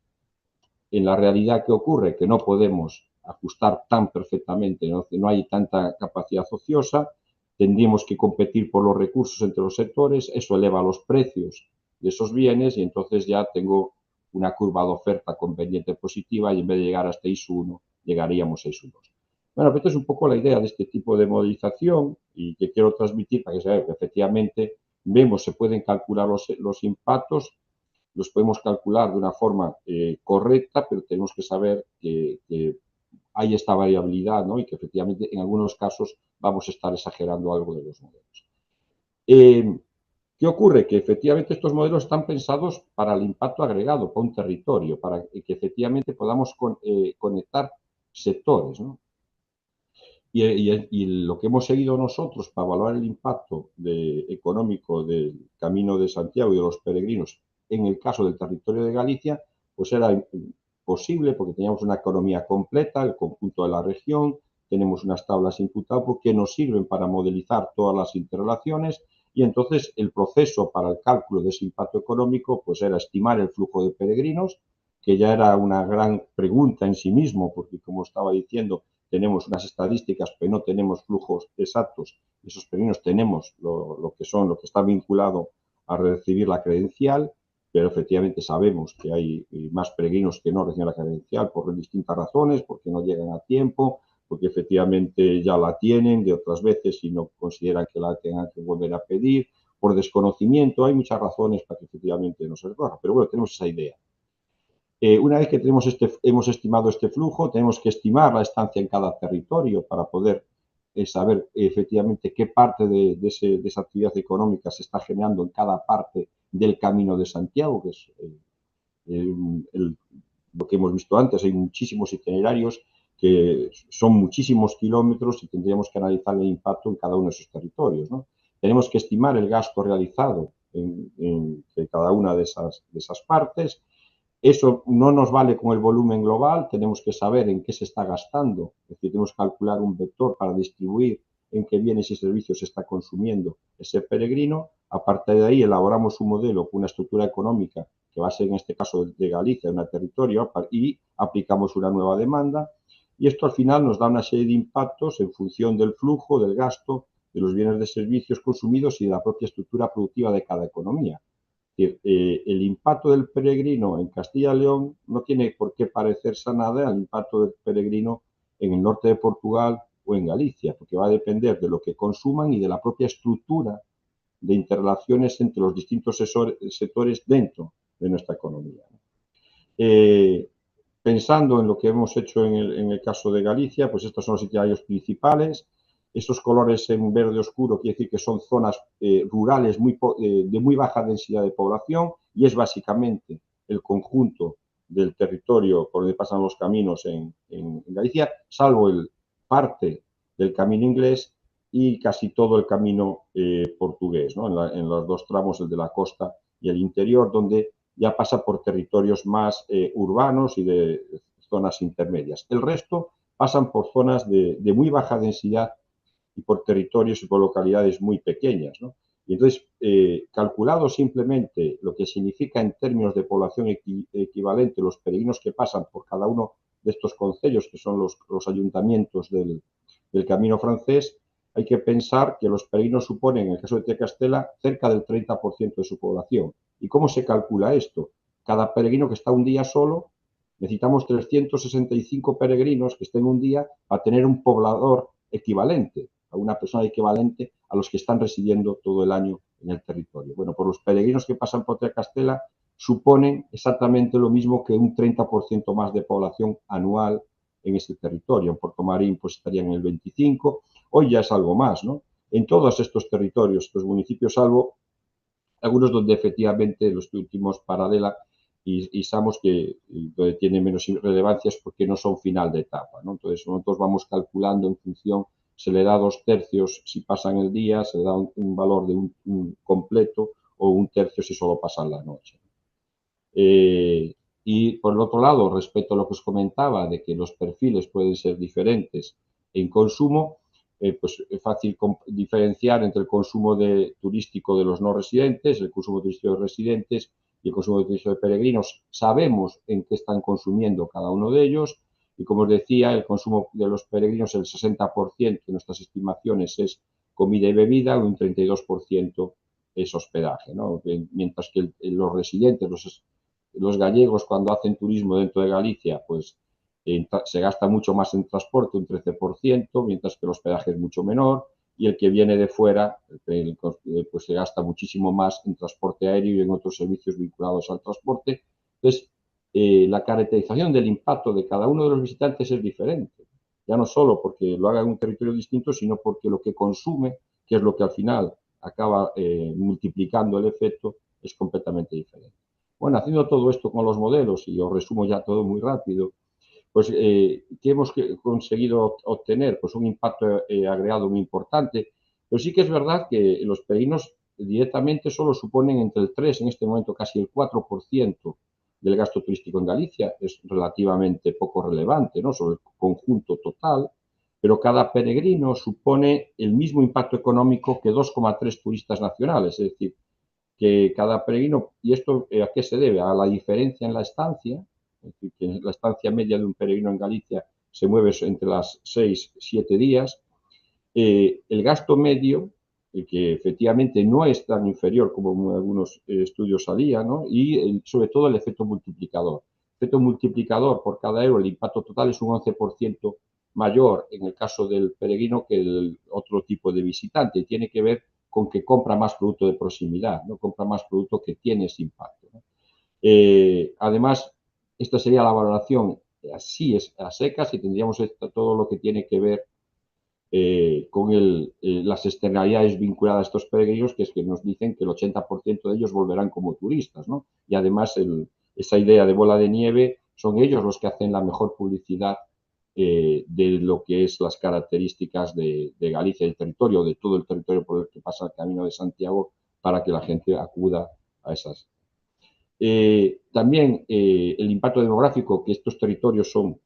D: En la realidad, ¿qué ocurre? Que no podemos ajustar tan perfectamente, no hay tanta capacidad ociosa, tendríamos que competir por los recursos entre los sectores, eso eleva los precios de esos bienes y entonces ya tengo una curva de oferta con pendiente positiva y en vez de llegar hasta ISU 1, llegaríamos a ISU 2. Bueno, pues esta es un poco la idea de este tipo de modelización y que quiero transmitir para que se vea que efectivamente vemos, se pueden calcular los impactos, los podemos calcular de una forma correcta, pero tenemos que saber que hay esta variabilidad, ¿no? Y que efectivamente en algunos casos vamos a estar exagerando algo de los modelos. ¿Qué ocurre? Que efectivamente estos modelos están pensados para el impacto agregado, para un territorio, para que efectivamente podamos conectar sectores, ¿no? Y lo que hemos seguido nosotros para evaluar el impacto económico del Camino de Santiago y de los peregrinos en el caso del territorio de Galicia, pues era posible porque teníamos una economía completa, el conjunto de la región, tenemos unas tablas imputables que nos sirven para modelizar todas las interrelaciones y entonces el proceso para el cálculo de ese impacto económico pues era estimar el flujo de peregrinos, que ya era una gran pregunta en sí mismo, porque como estaba diciendo, tenemos unas estadísticas, pero no tenemos flujos exactos. Esos peregrinos tenemos lo que está vinculado a recibir la credencial, pero efectivamente sabemos que hay más peregrinos que no reciben la credencial por distintas razones, porque no llegan a tiempo, porque efectivamente ya la tienen de otras veces y no consideran que la tengan que volver a pedir, por desconocimiento. Hay muchas razones para que efectivamente no se recoja, pero bueno, tenemos esa idea. Una vez que hemos estimado este flujo, tenemos que estimar la estancia en cada territorio para poder saber efectivamente qué parte de esa actividad económica se está generando en cada parte del Camino de Santiago, que es lo que hemos visto antes. Hay muchísimos itinerarios que son muchísimos kilómetros y tendríamos que analizar el impacto en cada uno de esos territorios, ¿no? Tenemos que estimar el gasto realizado en cada una de esas partes. Eso no nos vale con el volumen global, tenemos que saber en qué se está gastando, es decir, tenemos que calcular un vector para distribuir en qué bienes y servicios se está consumiendo ese peregrino. Aparte de ahí, elaboramos un modelo con una estructura económica que va a ser en este caso de Galicia, de un territorio, y aplicamos una nueva demanda. Y esto al final nos da una serie de impactos en función del flujo, del gasto, de los bienes y servicios consumidos y de la propia estructura productiva de cada economía. El impacto del peregrino en Castilla y León no tiene por qué parecerse a nada al impacto del peregrino en el norte de Portugal o en Galicia, porque va a depender de lo que consuman y de la propia estructura de interrelaciones entre los distintos sectores dentro de nuestra economía. Pensando en lo que hemos hecho en el caso de Galicia, pues estos son los itinerarios principales. Estos colores en verde oscuro quiere decir que son zonas rurales de muy baja densidad de población, y es básicamente el conjunto del territorio por donde pasan los caminos en Galicia, salvo parte del camino inglés y casi todo el camino portugués, ¿no? En los dos tramos, el de la costa y el interior, donde ya pasa por territorios más urbanos y de zonas intermedias. El resto pasan por zonas de muy baja densidad y por territorios y por localidades muy pequeñas, ¿no? Y entonces, calculado simplemente lo que significa en términos de población equivalente los peregrinos que pasan por cada uno de estos concellos, que son los ayuntamientos del Camino francés, hay que pensar que los peregrinos suponen, en el caso de Trecastela, cerca del 30% de su población. ¿Y cómo se calcula esto? Cada peregrino que está un día solo, necesitamos 365 peregrinos que estén un día para tener un poblador equivalente, a una persona equivalente a los que están residiendo todo el año en el territorio. Bueno, por los peregrinos que pasan por Trecastela suponen exactamente lo mismo que un 30% más de población anual en ese territorio. En Puerto Marín pues estarían en el 25%, hoy ya es algo más, ¿no? En todos estos territorios, estos municipios, salvo algunos donde efectivamente los últimos Paradela y Samos, que donde tiene menos relevancia es porque no son final de etapa, ¿no? Entonces nosotros vamos calculando en función, se le da 2/3 si pasan el día, se le da un valor de un completo, o 1/3 si solo pasan la noche. Y por el otro lado, respecto a lo que os comentaba de que los perfiles pueden ser diferentes en consumo, pues es fácil diferenciar entre el consumo turístico de los no residentes, el consumo turístico de residentes y el consumo turístico de peregrinos. Sabemos en qué están consumiendo cada uno de ellos, y como os decía, el consumo de los peregrinos, el 60% de nuestras estimaciones es comida y bebida, un 32% es hospedaje, ¿no? Mientras que los residentes, los gallegos, cuando hacen turismo dentro de Galicia, pues se gasta mucho más en transporte, un 13%, mientras que el hospedaje es mucho menor, y el que viene de fuera pues se gasta muchísimo más en transporte aéreo y en otros servicios vinculados al transporte. Entonces, la caracterización del impacto de cada uno de los visitantes es diferente, ya no solo porque lo haga en un territorio distinto, sino porque lo que consume, que es lo que al final acaba multiplicando el efecto, es completamente diferente. Bueno, haciendo todo esto con los modelos, y os resumo ya todo muy rápido, pues ¿qué hemos conseguido obtener? Pues un impacto agregado muy importante, pero sí que es verdad que los peregrinos directamente solo suponen entre el 3, en este momento casi el 4% del gasto turístico en Galicia. Es relativamente poco relevante, ¿no?, sobre el conjunto total, pero cada peregrino supone el mismo impacto económico que 2,3 turistas nacionales, es decir, que cada peregrino, ¿y esto a qué se debe? A la diferencia en la estancia, es decir, que la estancia media de un peregrino en Galicia se mueve entre las 6 y 7 días. El gasto medio, que efectivamente no es tan inferior como en algunos estudios salía, ¿no? Y sobre todo el efecto multiplicador. El efecto multiplicador por cada euro, el impacto total es un 11% mayor en el caso del peregrino que el otro tipo de visitante. Y tiene que ver con que compra más producto de proximidad, ¿no? Compra más producto que tiene ese impacto, ¿no? Además, esta sería la valoración así es a secas y tendríamos todo lo que tiene que ver con las externalidades vinculadas a estos peregrinos, que es que nos dicen que el 80% de ellos volverán como turistas, ¿no? Y además esa idea de bola de nieve son ellos los que hacen la mejor publicidad de lo que es las características de Galicia, del territorio, de todo el territorio por el que pasa el Camino de Santiago, para que la gente acuda a esas. También el impacto demográfico, que estos territorios son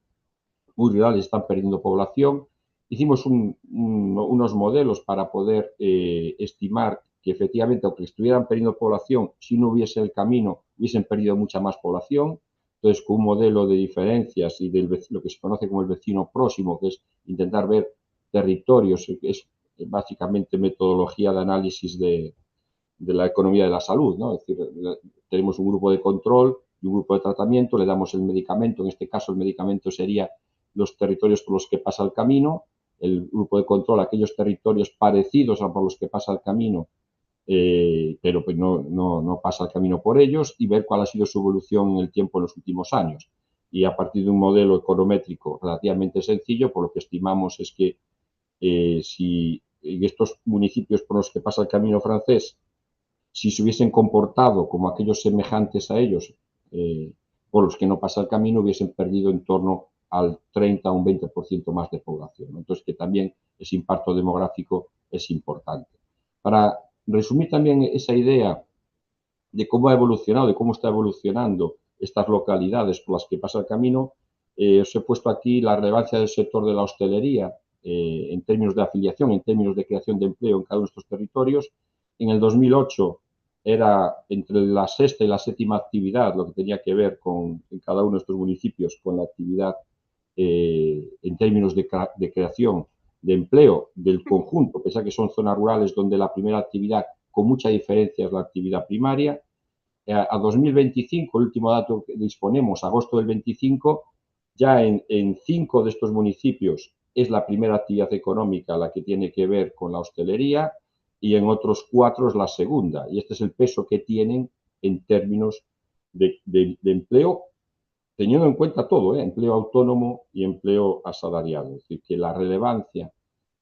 D: muy rurales, están perdiendo población. Hicimos unos modelos para poder estimar que efectivamente, aunque estuvieran perdiendo población, si no hubiese el camino, hubiesen perdido mucha más población. Entonces, con un modelo de diferencias y lo que se conoce como el vecino próximo, que es intentar ver territorios, que es básicamente metodología de análisis de la economía de la salud, ¿no? Es decir, tenemos un grupo de control y un grupo de tratamiento, le damos el medicamento, en este caso el medicamento sería los territorios por los que pasa el camino, el grupo de control, aquellos territorios parecidos a por los que pasa el camino, pero pues no pasa el camino por ellos, y ver cuál ha sido su evolución en el tiempo en los últimos años. Y a partir de un modelo econométrico relativamente sencillo, por lo que estimamos es que si en estos municipios por los que pasa el camino francés, si se hubiesen comportado como aquellos semejantes a ellos, por los que no pasa el camino, hubiesen perdido en torno al 30 o un 20% más de población, ¿no? Entonces, que también ese impacto demográfico es importante. Para resumir también esa idea de cómo ha evolucionado, de cómo está evolucionando estas localidades por las que pasa el camino, os he puesto aquí la relevancia del sector de la hostelería en términos de afiliación, en términos de creación de empleo en cada uno de estos territorios. En el 2008 era entre la sexta y la séptima actividad, lo que tenía que ver con en cada uno de estos municipios con la actividad en términos de creación de empleo del conjunto, pese a que son zonas rurales donde la primera actividad con mucha diferencia es la actividad primaria. A 2025, el último dato que disponemos, agosto del 25, ya en 5 de estos municipios es la primera actividad económica la que tiene que ver con la hostelería y en otros 4 es la segunda. Y este es el peso que tienen en términos de empleo, teniendo en cuenta todo, empleo autónomo y empleo asalariado. Es decir, que la relevancia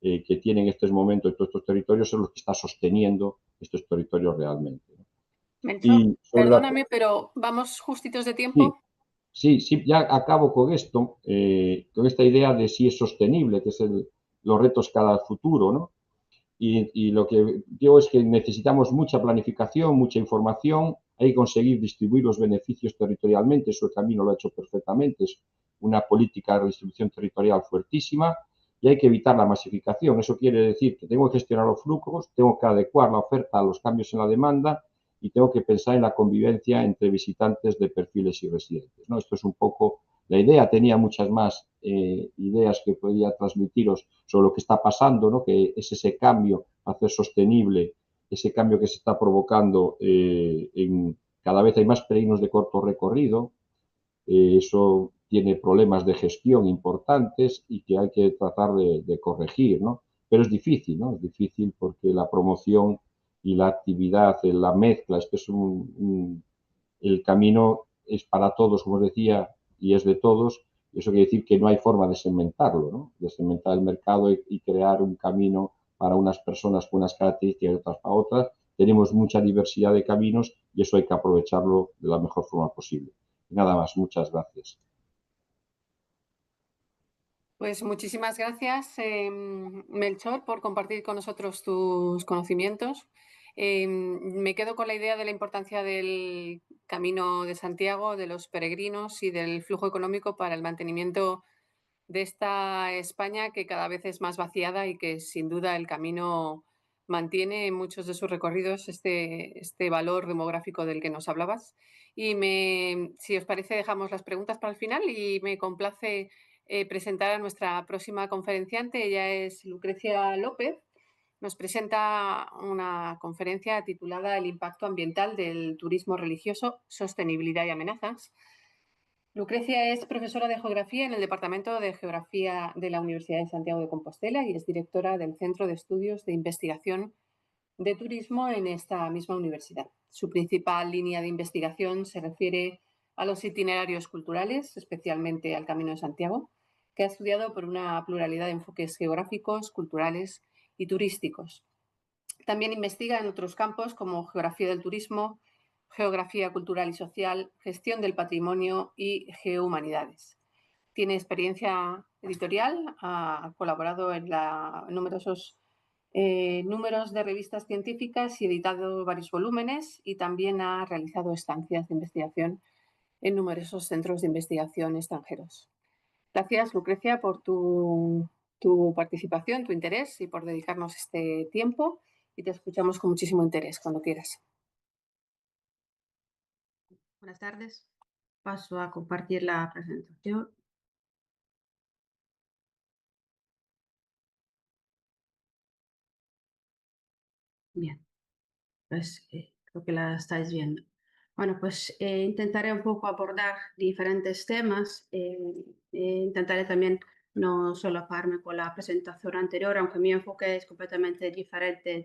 D: que tienen en estos momentos todos estos territorios es lo que está sosteniendo estos territorios realmente, ¿no?
A: Melchor,
D: Y sobre
A: perdóname, pero vamos justitos de
D: sí,
A: tiempo.
D: sí, ya acabo con esto, con esta idea de si es sostenible, que es los retos cara al futuro, ¿no? Y lo que digo es que necesitamos mucha planificación, mucha información, hay que conseguir distribuir los beneficios territorialmente, eso el camino lo ha hecho perfectamente, es una política de redistribución territorial fuertísima y hay que evitar la masificación. Eso quiere decir que tengo que gestionar los flujos, tengo que adecuar la oferta a los cambios en la demanda y tengo que pensar en la convivencia entre visitantes de perfiles y residentes, ¿no? Esto es un poco la idea. Tenía muchas más ideas que podía transmitiros sobre lo que está pasando, ¿no? Que es ese cambio a hacer sostenible, ese cambio que se está provocando cada vez hay más peregrinos de corto recorrido, eso tiene problemas de gestión importantes y que hay que tratar de corregir, ¿no? Pero es difícil, ¿no? Es difícil porque la promoción y la actividad, la mezcla, esto es el camino es para todos, como os decía, y es de todos. Eso quiere decir que no hay forma de segmentarlo, ¿no? De segmentar el mercado y crear un camino para unas personas con unas características y otras para otras. Tenemos mucha diversidad de caminos y eso hay que aprovecharlo de la mejor forma posible. Nada más, muchas gracias.
A: Pues muchísimas gracias, Melchor, por compartir con nosotros tus conocimientos. Me quedo con la idea de la importancia del Camino de Santiago, de los peregrinos y del flujo económico para el mantenimiento de esta España que cada vez es más vaciada y que sin duda el camino mantiene en muchos de sus recorridos este valor demográfico del que nos hablabas. Y si os parece, dejamos las preguntas para el final y me complace presentar a nuestra próxima conferenciante. Ella es Lucrecia López. Nos presenta una conferencia titulada El impacto ambiental del turismo religioso, sostenibilidad y amenazas. Lucrecia es profesora de Geografía en el Departamento de Geografía de la Universidad de Santiago de Compostela y es directora del Centro de Estudios de Investigación de Turismo en esta misma universidad. Su principal línea de investigación se refiere a los itinerarios culturales, especialmente al Camino de Santiago, que ha estudiado por una pluralidad de enfoques geográficos, culturales y turísticos. También investiga en otros campos como geografía del turismo, geografía cultural y social, gestión del patrimonio y geohumanidades. Tiene experiencia editorial, ha colaborado en numerosos números de revistas científicas y editado varios volúmenes y también ha realizado estancias de investigación en numerosos centros de investigación extranjeros. Gracias, Lucrecia, por tu participación, tu interés y por dedicarnos este tiempo y te escuchamos con muchísimo interés cuando quieras.
E: Buenas tardes. Paso a compartir la presentación. Bien, pues creo que la estáis viendo. Bueno, pues intentaré un poco abordar diferentes temas. Intentaré también no solaparme con la presentación anterior, aunque mi enfoque es completamente diferente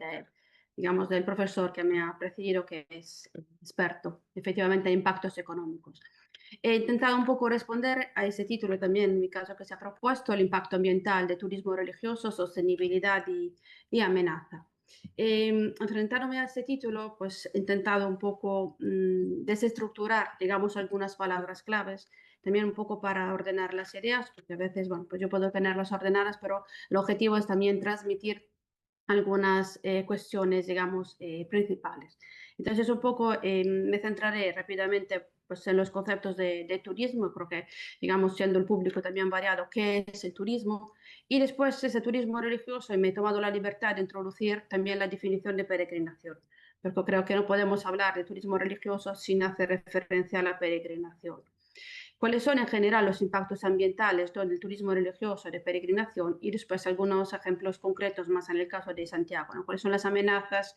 E: digamos, del profesor que me ha precedido, que es experto efectivamente en impactos económicos. He intentado un poco responder a ese título también, en mi caso, que se ha propuesto, el impacto ambiental de turismo religioso, sostenibilidad y amenaza. Enfrentándome a este título, pues he intentado un poco desestructurar, digamos, algunas palabras claves, también un poco para ordenar las ideas, porque a veces, bueno, pues yo puedo tenerlas ordenadas, pero el objetivo es también transmitir algunas cuestiones, digamos, principales. Entonces, un poco me centraré rápidamente pues, en los conceptos de turismo, creo que, digamos, siendo el público también variado, qué es el turismo, y después ese turismo religioso, y me he tomado la libertad de introducir también la definición de peregrinación, porque creo que no podemos hablar de turismo religioso sin hacer referencia a la peregrinación. ¿Cuáles son en general los impactos ambientales del turismo religioso de peregrinación? Y después algunos ejemplos concretos más en el caso de Santiago, ¿no? ¿Cuáles son las amenazas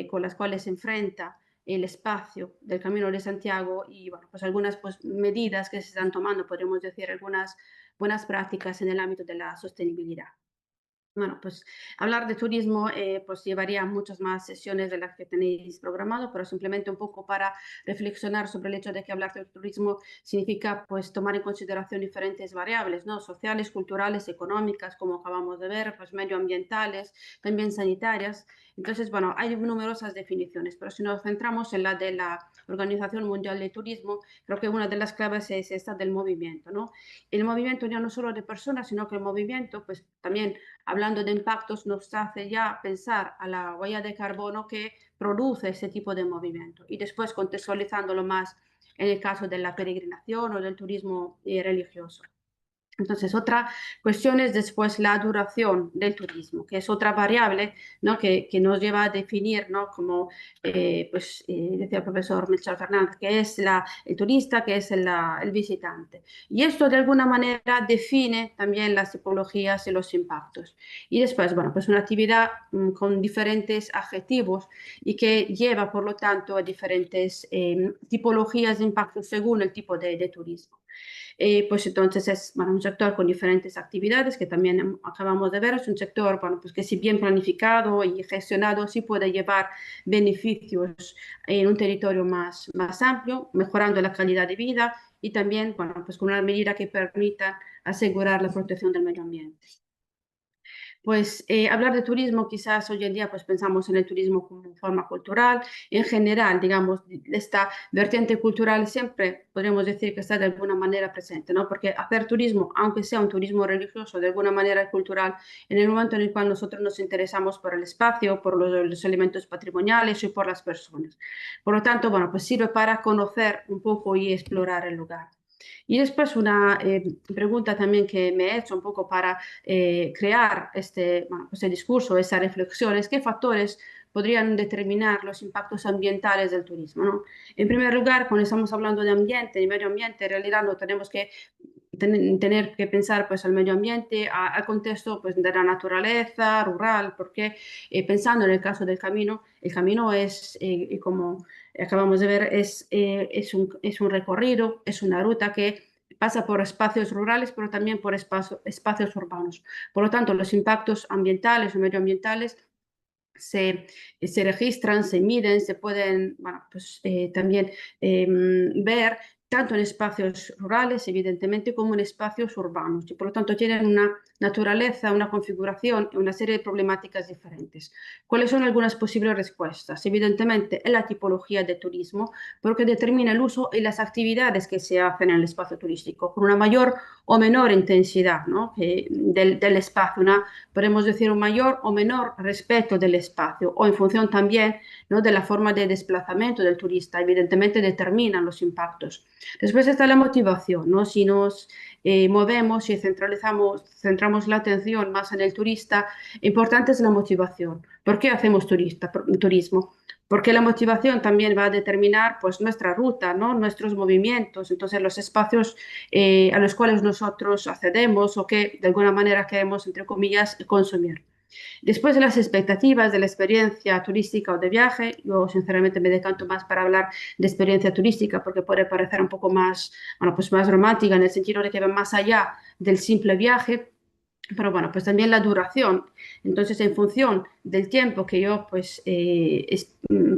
E: con las cuales se enfrenta el espacio del Camino de Santiago y bueno, pues algunas pues, medidas que se están tomando, podríamos decir, algunas buenas prácticas en el ámbito de la sostenibilidad? Bueno, pues hablar de turismo pues llevaría muchas más sesiones de las que tenéis programado, pero simplemente un poco para reflexionar sobre el hecho de que hablar de turismo significa pues tomar en consideración diferentes variables, ¿no? Sociales, culturales, económicas, como acabamos de ver, pues medioambientales, también sanitarias. Entonces, bueno, hay numerosas definiciones, pero si nos centramos en la de la Organización Mundial de Turismo, creo que una de las claves es esta del movimiento, ¿no? El movimiento ya no solo de personas, sino que el movimiento, pues también hablando de impactos, nos hace ya pensar a la huella de carbono que produce ese tipo de movimiento. Y después contextualizándolo más en el caso de la peregrinación o del turismo religioso. Entonces, otra cuestión es después la duración del turismo, que es otra variable, ¿no? que nos lleva a definir, ¿no? Como decía el profesor Melchor Fernández, que es el turista, que es el visitante. Y esto de alguna manera define también las tipologías y los impactos. Y después, bueno, pues una actividad con diferentes adjetivos y que lleva, por lo tanto, a diferentes tipologías de impactos según el tipo de turismo. Pues entonces es bueno, un sector con diferentes actividades que también acabamos de ver, es un sector bueno, pues que si bien planificado y gestionado sí puede llevar beneficios en un territorio más amplio, mejorando la calidad de vida y también bueno, pues con una medida que permita asegurar la protección del medio ambiente. Pues hablar de turismo, quizás hoy en día pues pensamos en el turismo como forma cultural, en general, digamos, esta vertiente cultural siempre podríamos decir que está de alguna manera presente, ¿no? Porque hacer turismo, aunque sea un turismo religioso, de alguna manera cultural, en el momento en el cual nosotros nos interesamos por el espacio, por los elementos patrimoniales y por las personas. Por lo tanto, bueno, pues sirve para conocer un poco y explorar el lugar. Y después una pregunta también que me he hecho un poco para crear este discurso, esa reflexión, es qué factores podrían determinar los impactos ambientales del turismo, ¿no? En primer lugar, cuando estamos hablando de ambiente y medio ambiente, en realidad no tenemos que tener que pensar pues al medio ambiente, al contexto pues de la naturaleza rural, porque pensando en el caso del camino, el camino es como acabamos de ver, es un recorrido, es una ruta que pasa por espacios rurales, pero también por espacios urbanos. Por lo tanto, los impactos ambientales o medioambientales se registran, se miden, se pueden bueno, pues, también ver tanto en espacios rurales, evidentemente, como en espacios urbanos. Y por lo tanto tienen una naturaleza, una configuración y una serie de problemáticas diferentes. ¿Cuáles son algunas posibles respuestas? Evidentemente, en la tipología de turismo, porque determina el uso y las actividades que se hacen en el espacio turístico, con una mayor o menor intensidad, ¿no? del espacio, podemos decir un mayor o menor respeto del espacio, o en función también, ¿no?, de la forma de desplazamiento del turista, evidentemente determinan los impactos. Después está la motivación, ¿no? Si nos movemos y centramos la atención más en el turista, importante es la motivación. ¿Por qué hacemos turismo? Porque la motivación también va a determinar pues, nuestra ruta, ¿no?, nuestros movimientos, entonces los espacios a los cuales nosotros accedemos o que de alguna manera queremos, entre comillas, consumir. Después de las expectativas de la experiencia turística o de viaje, yo sinceramente me decanto más para hablar de experiencia turística porque puede parecer un poco más, bueno, pues más romántica en el sentido de que va más allá del simple viaje, pero bueno, pues también la duración. Entonces, en función del tiempo que yo pues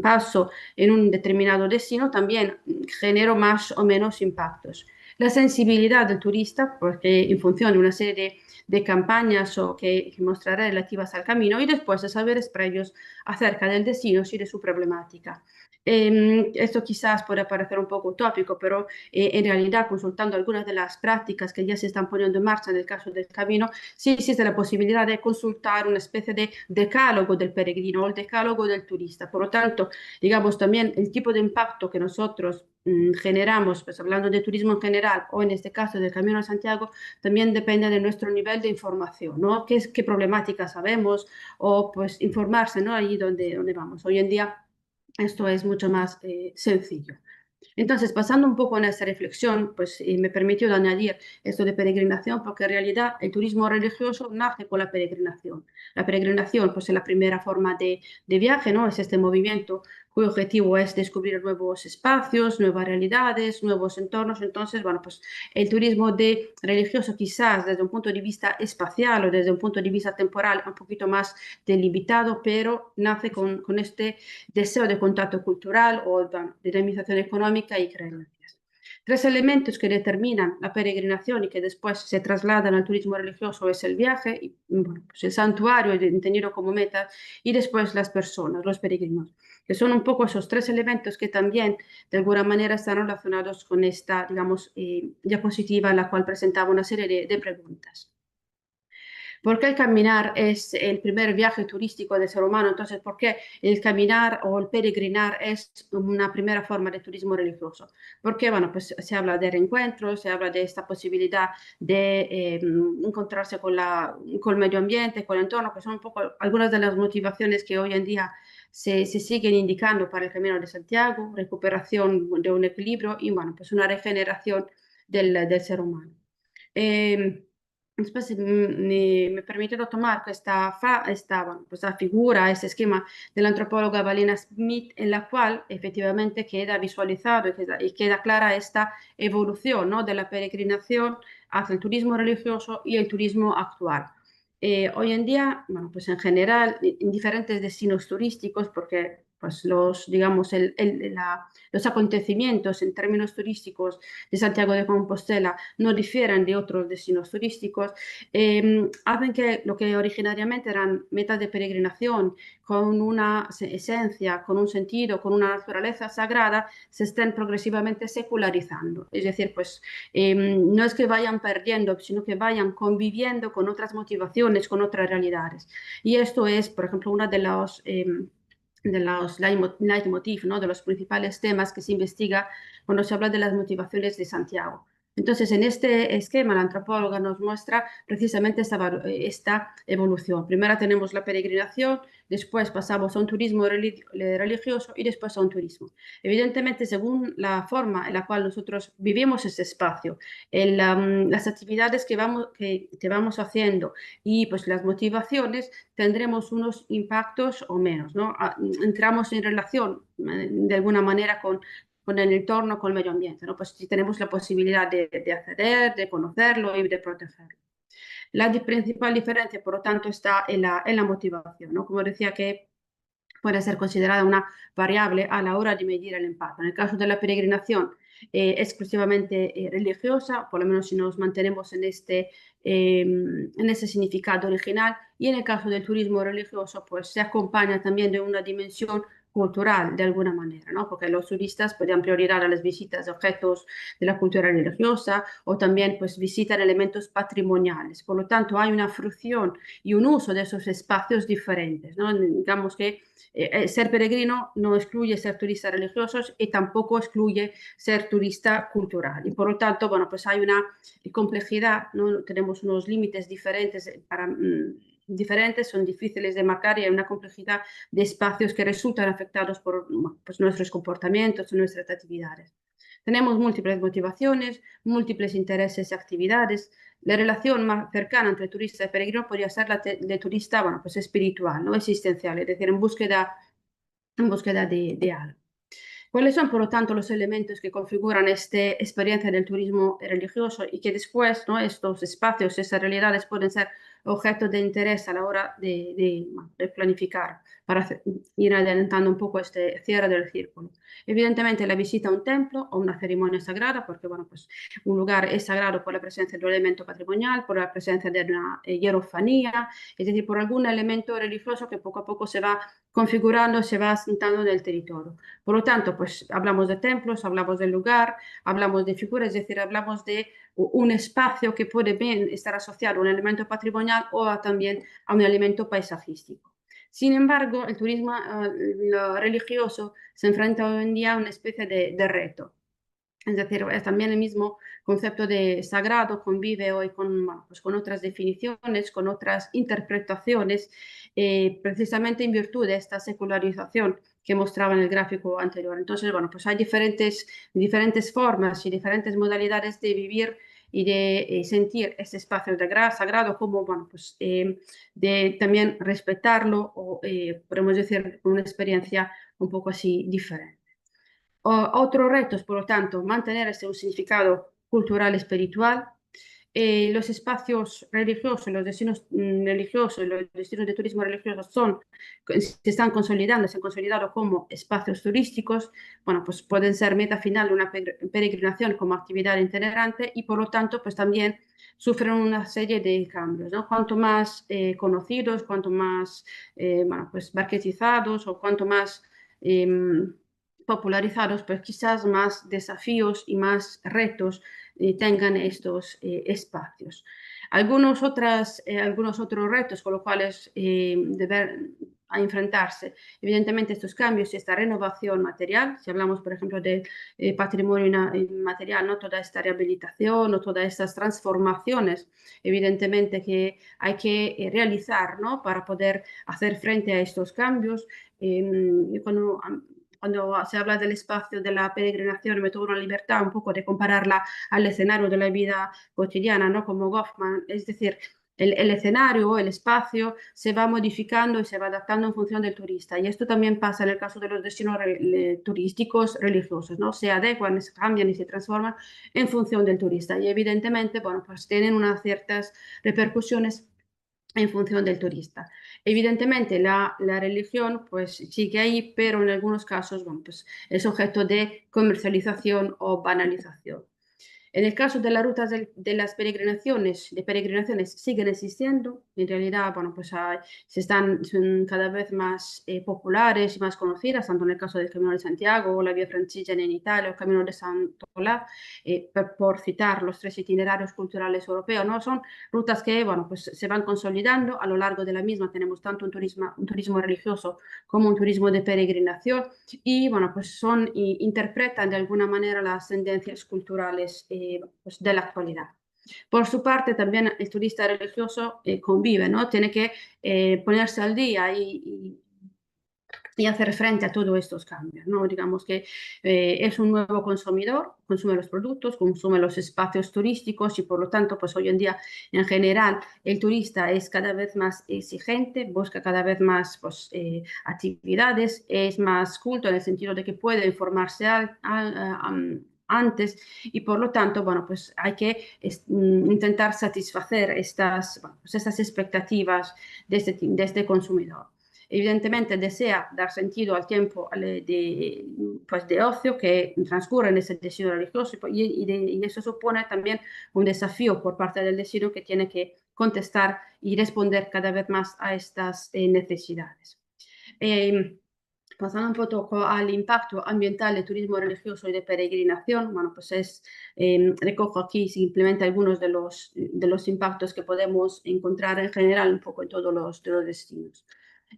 E: paso en un determinado destino, también genero más o menos impactos. La sensibilidad del turista, porque en función de una serie de campañas o que mostraré relativas al camino y después de saberes previos acerca del destino y de su problemática. Esto quizás puede parecer un poco utópico, pero en realidad consultando algunas de las prácticas que ya se están poniendo en marcha en el caso del camino, sí existe la posibilidad de consultar una especie de decálogo del peregrino o el decálogo del turista. Por lo tanto, digamos también el tipo de impacto que nosotros generamos, pues hablando de turismo en general o en este caso del Camino de Santiago, también depende de nuestro nivel de información, ¿no? ¿Qué problemáticas sabemos? O pues informarse, ¿no?, allí donde vamos. Hoy en día esto es mucho más sencillo. Entonces, pasando un poco en esta reflexión, pues me permitió añadir esto de peregrinación, porque en realidad el turismo religioso nace con la peregrinación. La peregrinación, pues es la primera forma de viaje, ¿no? Es este movimiento cuyo objetivo es descubrir nuevos espacios, nuevas realidades, nuevos entornos. Entonces, bueno, pues el turismo religioso quizás desde un punto de vista espacial o desde un punto de vista temporal un poquito más delimitado, pero nace con este deseo de contacto cultural o de dinamización económica y creencias. Tres elementos que determinan la peregrinación y que después se trasladan al turismo religioso es el viaje, y, bueno, pues el santuario entendido como meta, y después las personas, los peregrinos, que son un poco esos tres elementos que también de alguna manera están relacionados con esta, digamos, diapositiva en la cual presentaba una serie de preguntas. ¿Por qué el caminar es el primer viaje turístico del ser humano? Entonces, ¿por qué el caminar o el peregrinar es una primera forma de turismo religioso? Porque, bueno, pues se habla de reencuentros, se habla de esta posibilidad de encontrarse con el medio ambiente, con el entorno, que son un poco algunas de las motivaciones que hoy en día se siguen indicando para el Camino de Santiago, recuperación de un equilibrio y, bueno, pues una regeneración del ser humano. Después me permitieron tomar bueno, pues la figura, este esquema de la antropóloga Valina Smith, en la cual efectivamente queda visualizado y queda clara esta evolución, ¿no?, de la peregrinación hacia el turismo religioso y el turismo actual. Hoy en día, bueno, pues en general, en diferentes destinos turísticos, porque pues digamos, los acontecimientos en términos turísticos de Santiago de Compostela no difieren de otros destinos turísticos, hacen que lo que originariamente eran metas de peregrinación con una esencia, con un sentido, con una naturaleza sagrada, se estén progresivamente secularizando. Es decir, pues no es que vayan perdiendo, sino que vayan conviviendo con otras motivaciones, con otras realidades. Y esto es, por ejemplo, una de los leitmotiv, ¿no?, de los principales temas que se investiga cuando se habla de las motivaciones de Santiago. Entonces, en este esquema, la antropóloga nos muestra precisamente esta evolución. Primero tenemos la peregrinación, después pasamos a un turismo religioso y después a un turismo. Evidentemente, según la forma en la cual nosotros vivimos ese espacio, las actividades que vamos haciendo y pues las motivaciones, tendremos unos impactos o menos, ¿no? Entramos en relación de alguna manera con el entorno, con el medio ambiente, ¿no? Pues si tenemos la posibilidad de acceder, de conocerlo y de protegerlo. La principal diferencia, por lo tanto, está en la motivación, ¿no? Como decía, que puede ser considerada una variable a la hora de medir el impacto. En el caso de la peregrinación, exclusivamente religiosa, por lo menos si nos mantenemos en ese significado original, y en el caso del turismo religioso, pues se acompaña también de una dimensión cultural de alguna manera, ¿no? Porque los turistas pueden priorizar a las visitas de objetos de la cultura religiosa o también pues visitan elementos patrimoniales. Por lo tanto, hay una fruición y un uso de esos espacios diferentes, ¿no? Digamos que ser peregrino no excluye ser turista religioso y tampoco excluye ser turista cultural. Y por lo tanto, bueno, pues hay una complejidad, ¿no? Tenemos unos límites diferentes diferentes, son difíciles de marcar y hay una complejidad de espacios que resultan afectados por pues, nuestros comportamientos, nuestras actividades. Tenemos múltiples motivaciones, múltiples intereses y actividades. La relación más cercana entre turista y peregrino podría ser la de turista, bueno, pues espiritual, no existencial, es decir, en búsqueda de algo. ¿Cuáles son, por lo tanto, los elementos que configuran esta experiencia del turismo religioso y que después, ¿no? Estos espacios, esas realidades pueden ser objeto de interés a la hora de planificar para ir adelantando un poco este cierre del círculo? Evidentemente, la visita a un templo o una ceremonia sagrada, porque bueno, pues un lugar es sagrado por la presencia de un elemento patrimonial, por la presencia de una hierofanía, es decir, por algún elemento religioso que poco a poco se va configurando, se va asentando en el territorio. Por lo tanto, pues hablamos de templos, hablamos del lugar, hablamos de figuras, es decir, hablamos de un espacio que puede bien estar asociado a un elemento patrimonial o también a un elemento paisajístico. Sin embargo, el turismo religioso se enfrenta hoy en día a una especie de reto. Es decir, también el mismo concepto de sagrado convive hoy pues con otras definiciones, con otras interpretaciones, precisamente en virtud de esta secularización que mostraba en el gráfico anterior. Entonces, bueno, pues hay diferentes formas y diferentes modalidades de vivir y de sentir ese espacio de sagrado como, bueno, pues de también respetarlo o, podemos decir, una experiencia un poco así diferente. Otro reto es, por lo tanto, mantener un significado cultural y espiritual. Los espacios religiosos, los destinos religiosos, los destinos de turismo religioso se están consolidando, se han consolidado como espacios turísticos. Bueno, pues pueden ser meta final de una peregrinación como actividad itinerante y por lo tanto, pues también sufren una serie de cambios, ¿no? Cuanto más conocidos, cuanto más bueno, pues marketizados o cuanto más popularizados, pues quizás más desafíos y más retos tengan estos espacios. Algunos otros retos con los cuales deber a enfrentarse, evidentemente, estos cambios y esta renovación material, si hablamos, por ejemplo, de patrimonio material, ¿no? Toda esta rehabilitación o todas estas transformaciones, evidentemente, que hay que realizar, ¿no? Para poder hacer frente a estos cambios. Cuando se habla del espacio de la peregrinación, me tomo la libertad un poco de compararla al escenario de la vida cotidiana, ¿no? Como Goffman, es decir, el escenario, el espacio se va modificando y se va adaptando en función del turista. Y esto también pasa en el caso de los destinos turísticos religiosos, ¿no? Se adecuan, se cambian y se transforman en función del turista. Y evidentemente, bueno, pues tienen unas ciertas repercusiones en función del turista. Evidentemente, la religión pues sigue ahí, pero en algunos casos, bueno, pues es objeto de comercialización o banalización. En el caso de las rutas de las peregrinaciones siguen existiendo. En realidad, bueno, pues son cada vez más populares y más conocidas, tanto en el caso del Camino de Santiago o la Vía Francigena en Italia o el Camino de Sant'Olaf, por citar los 3 itinerarios culturales europeos, ¿no? Son rutas que, bueno, pues se van consolidando. A lo largo de la misma tenemos tanto un turismo religioso como un turismo de peregrinación y, bueno, pues interpretan de alguna manera las tendencias culturales pues de la actualidad. Por su parte, también el turista religioso convive, ¿no? Tiene que ponerse al día y hacer frente a todos estos cambios, ¿no? Digamos que es un nuevo consumidor, consume los productos, consume los espacios turísticos y por lo tanto, pues hoy en día, en general, el turista es cada vez más exigente, busca cada vez más pues, actividades, es más culto en el sentido de que puede informarse antes y por lo tanto, bueno, pues hay que intentar satisfacer estas, bueno, pues estas expectativas de este consumidor. Evidentemente desea dar sentido al tiempo pues de ocio que transcurre en ese destino religioso y eso supone también un desafío por parte del destino que tiene que contestar y responder cada vez más a estas necesidades. Pasando un poco al impacto ambiental del turismo religioso y de peregrinación, bueno, pues recojo aquí simplemente algunos de los impactos que podemos encontrar en general un poco en todos los destinos.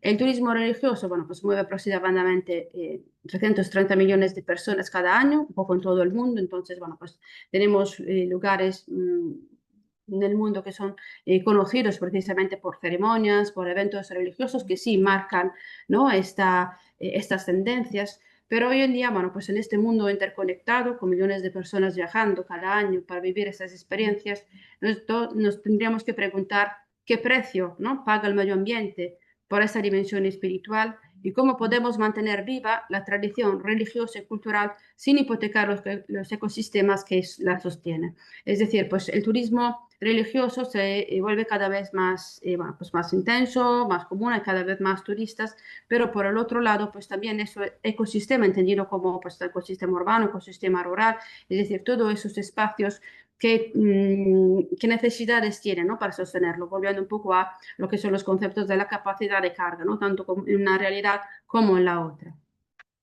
E: El turismo religioso, bueno, pues mueve aproximadamente 330 millones de personas cada año, un poco en todo el mundo. Entonces, bueno, pues tenemos lugares en el mundo que son conocidos precisamente por ceremonias, por eventos religiosos que sí marcan, ¿no? Estas tendencias. Pero hoy en día, bueno, pues en este mundo interconectado, con millones de personas viajando cada año para vivir esas experiencias, nos tendríamos que preguntar qué precio, ¿no? paga el medio ambiente por esa dimensión espiritual y cómo podemos mantener viva la tradición religiosa y cultural sin hipotecar los ecosistemas que la sostienen. Es decir, pues el turismo religioso se vuelve cada vez más, bueno, pues más intenso, más común, hay cada vez más turistas, pero por el otro lado, pues también ese ecosistema entendido como pues, ecosistema urbano, ecosistema rural, es decir, todos esos espacios qué necesidades tienen, ¿no? para sostenerlo, volviendo un poco a lo que son los conceptos de la capacidad de carga, ¿no? tanto en una realidad como en la otra.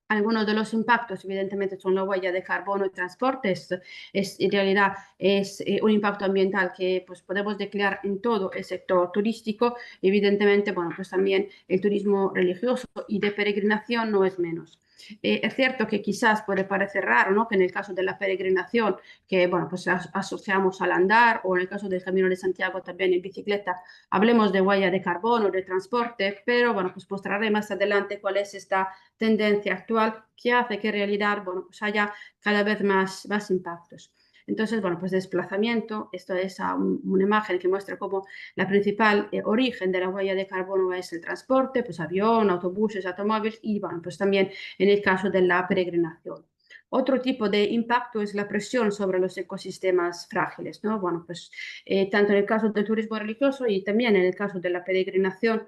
E: Algunos de los impactos, evidentemente, son la huella de carbono y transportes. En realidad es un impacto ambiental que pues, podemos declarar en todo el sector turístico. Evidentemente, bueno, pues también el turismo religioso y de peregrinación no es menos. Es cierto que quizás puede parecer raro, ¿no? que en el caso de la peregrinación, que bueno, pues asociamos al andar, o en el caso del Camino de Santiago también en bicicleta, hablemos de huella de carbono, de transporte, pero bueno, pues mostraré más adelante cuál es esta tendencia actual que hace que en realidad, bueno, pues haya cada vez más impactos. Entonces, bueno, pues desplazamiento, esto es una imagen que muestra cómo la principal origen de la huella de carbono es el transporte, pues avión, autobuses, automóviles y, bueno, pues también en el caso de la peregrinación. Otro tipo de impacto es la presión sobre los ecosistemas frágiles, ¿no? Bueno, pues tanto en el caso del turismo religioso y también en el caso de la peregrinación,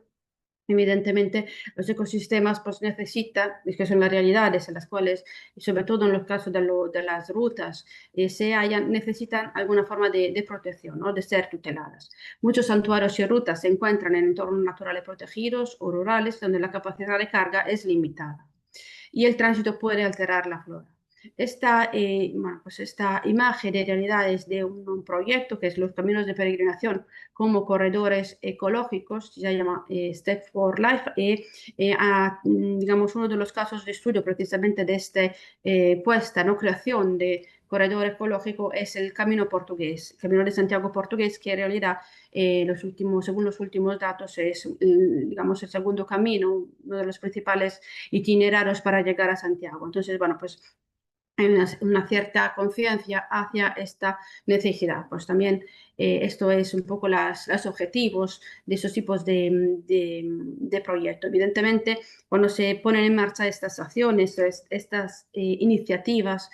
E: evidentemente, los ecosistemas pues, necesitan, es que son las realidades en las cuales, y sobre todo en los casos de las rutas, necesitan alguna forma de protección, ¿no? de ser tuteladas. Muchos santuarios y rutas se encuentran en entornos naturales protegidos o rurales donde la capacidad de carga es limitada y el tránsito puede alterar la flora. Bueno, pues esta imagen de realidad es de un proyecto que es los caminos de peregrinación como corredores ecológicos, se llama Step for Life, digamos uno de los casos de estudio precisamente de esta puesta, ¿no? creación de corredor ecológico es el Camino Portugués, el Camino de Santiago portugués, que en realidad según los últimos datos es digamos el segundo camino, uno de los principales itinerarios para llegar a Santiago. Entonces, bueno, pues hay una cierta conciencia hacia esta necesidad. Pues también esto es un poco los objetivos de esos tipos de proyectos. Evidentemente, cuando se ponen en marcha estas acciones, estas iniciativas,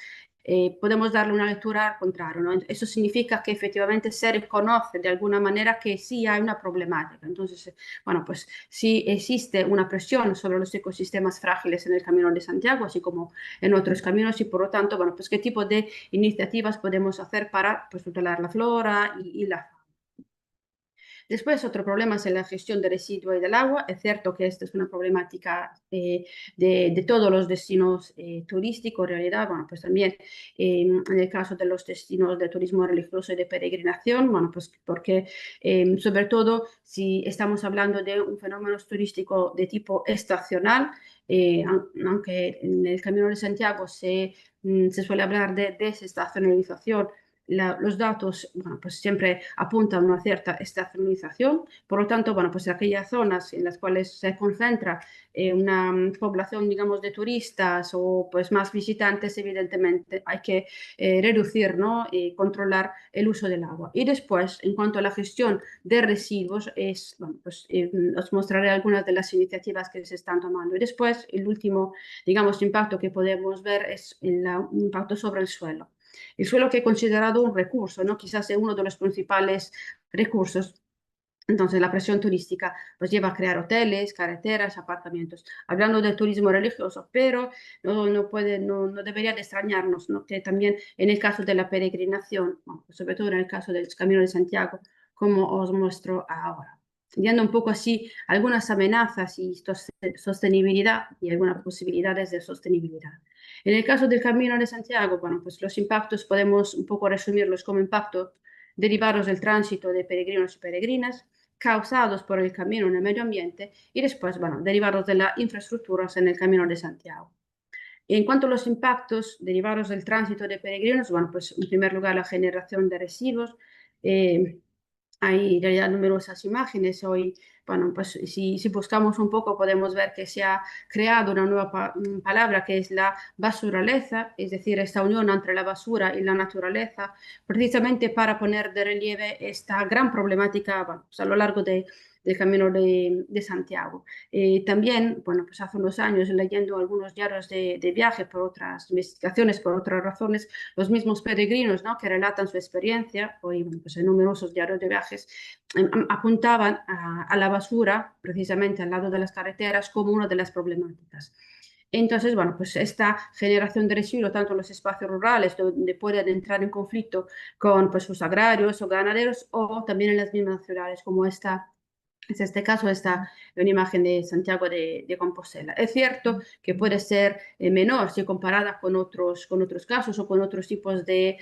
E: podemos darle una lectura al contrario, ¿no? Eso significa que efectivamente se reconoce de alguna manera que sí hay una problemática. Entonces, bueno, pues sí existe una presión sobre los ecosistemas frágiles en el Camino de Santiago, así como en otros caminos y por lo tanto, bueno, pues qué tipo de iniciativas podemos hacer para pues, tutelar la flora y la fauna. Después, otro problema es la gestión de residuos y del agua. Es cierto que esta es una problemática de todos los destinos turísticos, en realidad, bueno, pues también en el caso de los destinos de turismo religioso y de peregrinación, bueno, pues porque sobre todo si estamos hablando de un fenómeno turístico de tipo estacional, aunque en el Camino de Santiago se suele hablar de desestacionalización, los datos, bueno, pues siempre apuntan a una cierta estacionalización. Por lo tanto, bueno, pues aquellas zonas en las cuales se concentra una población, digamos, de turistas o pues más visitantes, evidentemente hay que reducir, ¿no? Y controlar el uso del agua. Y después, en cuanto a la gestión de residuos, bueno, pues, os mostraré algunas de las iniciativas que se están tomando. Y después, el último, digamos, impacto que podemos ver es el impacto sobre el suelo. El suelo que he considerado un recurso, ¿no? Quizás es uno de los principales recursos. Entonces, la presión turística pues lleva a crear hoteles, carreteras, apartamentos. Hablando del turismo religioso, pero no debería de extrañarnos, ¿no? Que también en el caso de la peregrinación, bueno, sobre todo en el caso del Camino de Santiago, como os muestro ahora. Viendo un poco así algunas amenazas y sostenibilidad y algunas posibilidades de sostenibilidad. En el caso del Camino de Santiago, bueno, pues los impactos podemos un poco resumirlos como impactos derivados del tránsito de peregrinos y peregrinas, causados por el camino en el medio ambiente y después, bueno, derivados de las infraestructuras en el Camino de Santiago. Y en cuanto a los impactos derivados del tránsito de peregrinos, bueno, pues en primer lugar la generación de residuos. Hay ya numerosas imágenes hoy. Bueno, pues si buscamos un poco podemos ver que se ha creado una nueva palabra que es la basuraleza, es decir, esta unión entre la basura y la naturaleza, precisamente para poner de relieve esta gran problemática, bueno, pues a lo largo del Camino de Santiago. También, bueno, pues hace unos años leyendo algunos diarios de viaje por otras investigaciones, por otras razones, los mismos peregrinos, ¿no? Que relatan su experiencia, hoy bueno, pues en numerosos diarios de viajes, apuntaban a la basura, precisamente al lado de las carreteras, como una de las problemáticas. Entonces, bueno, pues esta generación de residuos, tanto en los espacios rurales, donde pueden entrar en conflicto con pues, sus agrarios o ganaderos, o también en las mismas ciudades, como esta. En este caso está una imagen de Santiago de Compostela. Es cierto que puede ser menor si comparada con otros casos o con otros tipos de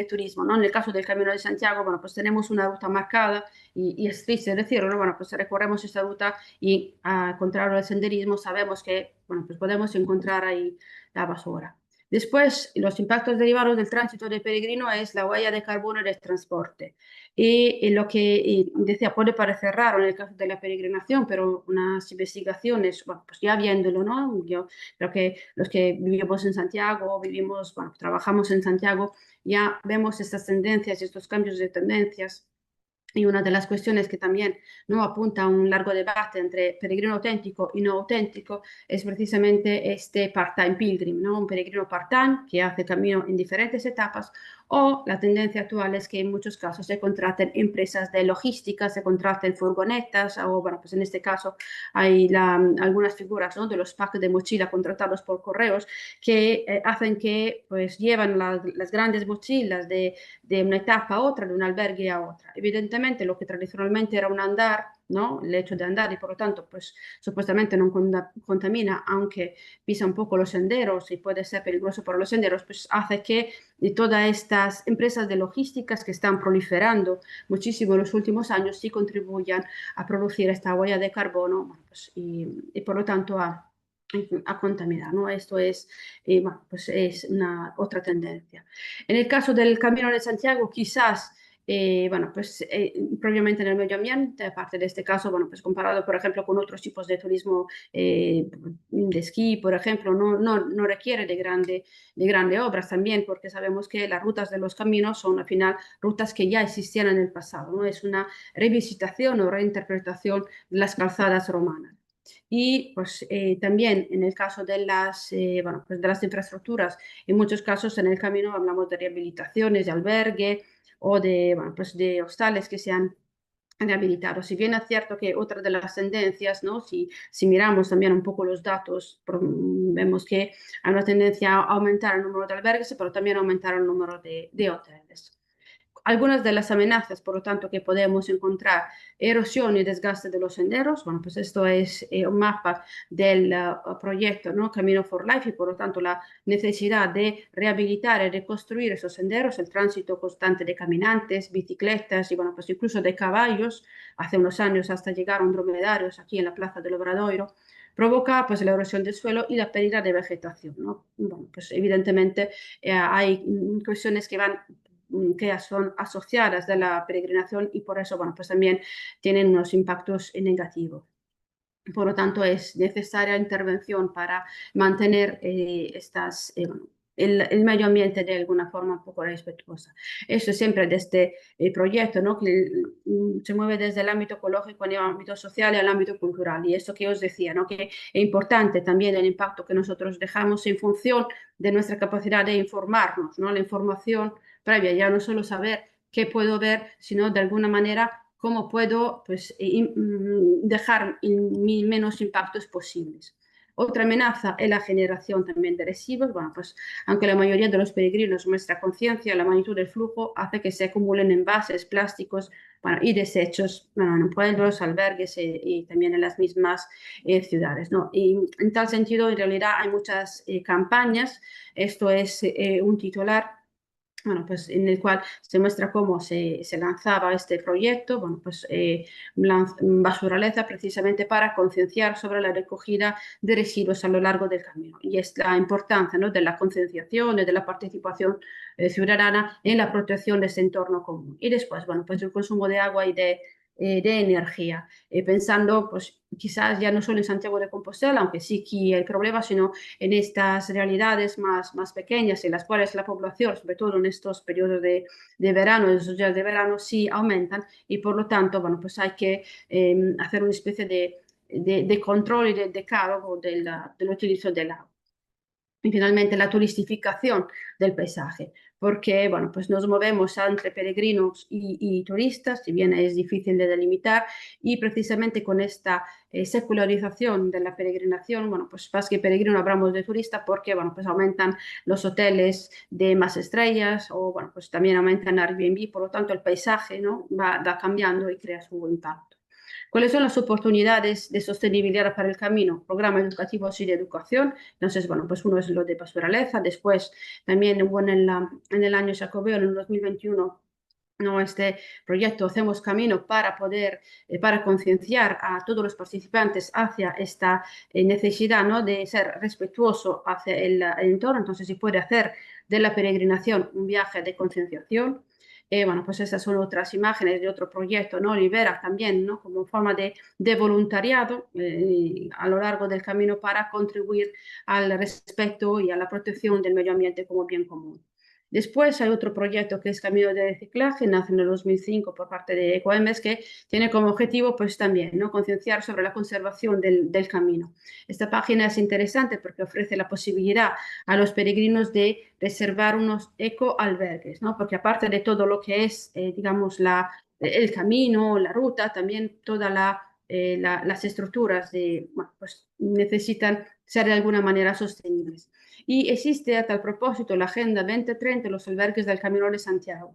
E: turismo, ¿no? En el caso del Camino de Santiago, bueno, pues tenemos una ruta marcada y es triste decirlo, ¿no? Bueno, pues recorremos esta ruta y, al contrario del senderismo, sabemos que, bueno, pues podemos encontrar ahí la basura. Después, los impactos derivados del tránsito de peregrino es la huella de carbono del transporte. Y lo que decía puede parecer raro en el caso de la peregrinación, pero unas investigaciones, bueno, pues ya viéndolo, ¿no? Yo creo que los que vivimos en Santiago, bueno, trabajamos en Santiago, ya vemos estas tendencias y estos cambios de tendencias. Y una de las cuestiones que también no apunta a un largo debate entre peregrino auténtico y no auténtico es precisamente este part-time pilgrim, ¿no? Un peregrino part-time que hace camino en diferentes etapas, o la tendencia actual es que en muchos casos se contraten empresas de logística, se contraten furgonetas, o bueno, pues en este caso hay algunas figuras, ¿no? De los packs de mochila contratados por correos que hacen que pues llevan las grandes mochilas de una etapa a otra, de un albergue a otra. Evidentemente, lo que tradicionalmente era un andar, ¿no? El hecho de andar y por lo tanto, pues supuestamente no contamina, aunque pisa un poco los senderos y puede ser peligroso para los senderos, pues hace que todas estas empresas de logísticas que están proliferando muchísimo en los últimos años sí contribuyan a producir esta huella de carbono, bueno, pues, y por lo tanto a contaminar, ¿no? Esto es, bueno, pues es otra tendencia. En el caso del Camino de Santiago, quizás, bueno, pues propiamente en el medio ambiente, aparte de este caso, bueno, pues comparado, por ejemplo, con otros tipos de turismo de esquí, por ejemplo, no requiere de grandes obras también, porque sabemos que las rutas de los caminos son al final rutas que ya existían en el pasado, ¿no? Es una revisitación o reinterpretación de las calzadas romanas. Y pues también en el caso de bueno, pues de las infraestructuras, en muchos casos en el camino hablamos de rehabilitaciones, de albergue o bueno, pues de hostales que se han rehabilitado. Si bien es cierto que otra de las tendencias, ¿no? Si miramos también un poco los datos, vemos que hay una tendencia a aumentar el número de albergues, pero también a aumentar el número de hoteles. Algunas de las amenazas, por lo tanto, que podemos encontrar: erosión y desgaste de los senderos. Bueno, pues esto es un mapa del proyecto, ¿no? Camino for Life, y por lo tanto la necesidad de rehabilitar y reconstruir esos senderos, el tránsito constante de caminantes, bicicletas y bueno, pues incluso de caballos, hace unos años hasta llegaron dromedarios aquí en la Plaza del Obradoiro. provoca pues la erosión del suelo y la pérdida de vegetación, ¿no? Bueno, pues evidentemente hay cuestiones que son asociadas de la peregrinación y por eso, bueno, pues también tienen unos impactos negativos. Por lo tanto, es necesaria intervención para mantener el medio ambiente de alguna forma un poco respetuosa. Eso siempre de este proyecto, ¿no? Que se mueve desde el ámbito ecológico al ámbito social y al ámbito cultural. Y eso que os decía, ¿no? Que es importante también el impacto que nosotros dejamos en función de nuestra capacidad de informarnos, ¿no? La información previa, ya no solo saber qué puedo ver, sino de alguna manera cómo puedo pues, dejar menos impactos posibles. Otra amenaza es la generación también de residuos. Bueno, pues aunque la mayoría de los peregrinos muestra conciencia, la magnitud del flujo hace que se acumulen envases, plásticos y desechos en pueblos, albergues y también en las mismas ciudades, ¿no? Y en tal sentido, en realidad hay muchas campañas. Esto es un titular, bueno, pues en el cual se muestra cómo se lanzaba este proyecto, bueno, pues Basuraleza, precisamente para concienciar sobre la recogida de residuos a lo largo del camino. Y es la importancia, ¿no?, de la concienciación y de la participación ciudadana en la protección de ese entorno común. Y después, bueno, pues el consumo de agua y de energía, pensando pues quizás ya no solo en Santiago de Compostela, aunque sí que hay problemas, sino en estas realidades más pequeñas en las cuales la población, sobre todo en estos periodos de verano, en esos días de verano, sí aumentan y por lo tanto, bueno, pues hay que hacer una especie de control y de decálogo del utilizo del agua. Y finalmente la turistificación del paisaje, porque bueno, pues nos movemos entre peregrinos y turistas, si bien es difícil de delimitar, y precisamente con esta secularización de la peregrinación, bueno, pues más que peregrino hablamos de turista porque bueno, pues aumentan los hoteles de más estrellas o bueno, pues también aumentan Airbnb, por lo tanto el paisaje, ¿no?, va cambiando y crea su impacto. ¿Cuáles son las oportunidades de sostenibilidad para el camino? Programas educativos y de educación. Entonces, bueno, pues uno es lo de Pastoraleza, después también hubo en el año Jacobeo, en el 2021, ¿no?, este proyecto Hacemos Camino para poder, para concienciar a todos los participantes hacia esta necesidad, ¿no?, de ser respetuoso hacia el entorno. Entonces se puede hacer de la peregrinación un viaje de concienciación. Bueno, pues esas son otras imágenes de otro proyecto, ¿no?, Libera también, ¿no?, como forma de voluntariado a lo largo del camino para contribuir al respeto y a la protección del medio ambiente como bien común. Después hay otro proyecto que es Camino de Reciclaje, nace en el 2005 por parte de Ecoembes, que tiene como objetivo pues también, ¿no?, concienciar sobre la conservación del camino. Esta página es interesante porque ofrece la posibilidad a los peregrinos de reservar unos ecoalbergues, ¿no?, porque aparte de todo lo que es, digamos, el camino, la ruta, también todas las estructuras bueno, pues necesitan ser de alguna manera sostenibles. Y existe a tal propósito la Agenda 2030, los albergues del Camino de Santiago,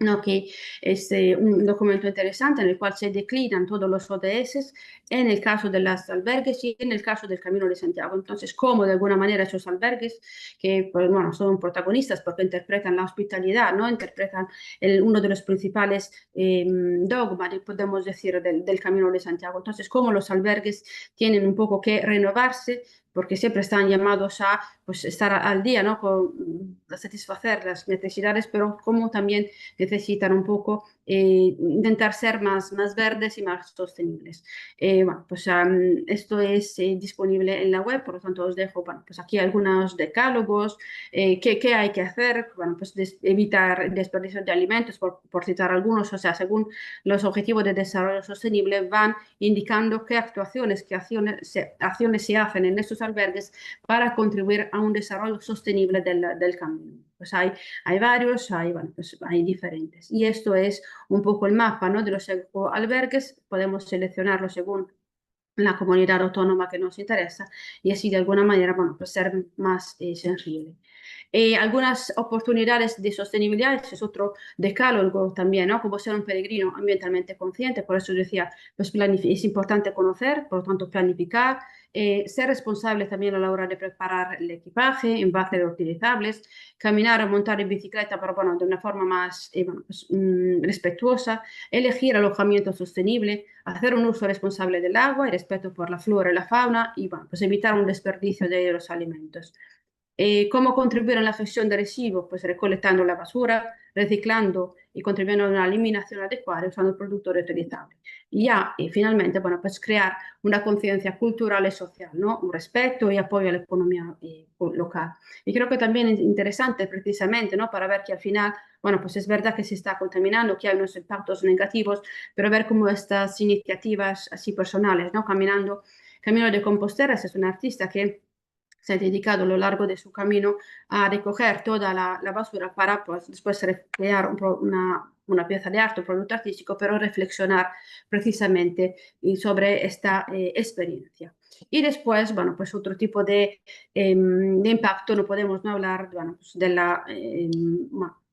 E: ¿no?, que es un documento interesante en el cual se declinan todos los ODS en el caso de los albergues y en el caso del Camino de Santiago. Entonces, cómo de alguna manera esos albergues, que pues, bueno, son protagonistas porque interpretan la hospitalidad, ¿no?, interpretan uno de los principales dogmas, podemos decir, del Camino de Santiago. Entonces, cómo los albergues tienen un poco que renovarse porque siempre están llamados a pues, estar al día, ¿no?, a satisfacer las necesidades, pero como también necesitan un poco intentar ser más verdes y más sostenibles. Bueno, pues esto es disponible en la web, por lo tanto os dejo, bueno, pues aquí algunos decálogos, qué hay que hacer, bueno, pues evitar desperdicio de alimentos, por citar algunos, o sea, según los objetivos de desarrollo sostenible van indicando qué acciones se hacen en estos albergues para contribuir a un desarrollo sostenible del camino. Pues hay varios, bueno, pues hay diferentes. Y esto es un poco el mapa, ¿no?, de los albergues. Podemos seleccionarlo según la comunidad autónoma que nos interesa y así de alguna manera, bueno, pues ser más sensible. Algunas oportunidades de sostenibilidad, ese es otro decálogo también, ¿no?, como ser un peregrino ambientalmente consciente. Por eso decía, pues es importante conocer, por lo tanto planificar, ser responsable también a la hora de preparar el equipaje, envases reutilizables, caminar o montar en bicicleta, pero bueno, de una forma más respetuosa, elegir alojamiento sostenible, hacer un uso responsable del agua y respeto por la flora y la fauna y bueno, pues evitar un desperdicio de los alimentos. ¿Cómo contribuir en la gestión de residuos? Pues recolectando la basura, reciclando y contribuyendo a una eliminación adecuada usando productos reutilizables. Y ya, y finalmente, bueno, pues crear una conciencia cultural y social, ¿no? Un respeto y apoyo a la economía local. Y creo que también es interesante precisamente, ¿no? Para ver que al final, bueno, pues es verdad que se está contaminando, que hay unos impactos negativos, pero ver cómo estas iniciativas así personales, ¿no? Camino de Compostela es un artista que se ha dedicado a lo largo de su camino a recoger toda la basura para pues, después crear una pieza de arte, un producto artístico, pero reflexionar precisamente sobre esta experiencia. Y después, bueno, pues otro tipo de impacto, no podemos no hablar, bueno, pues de la,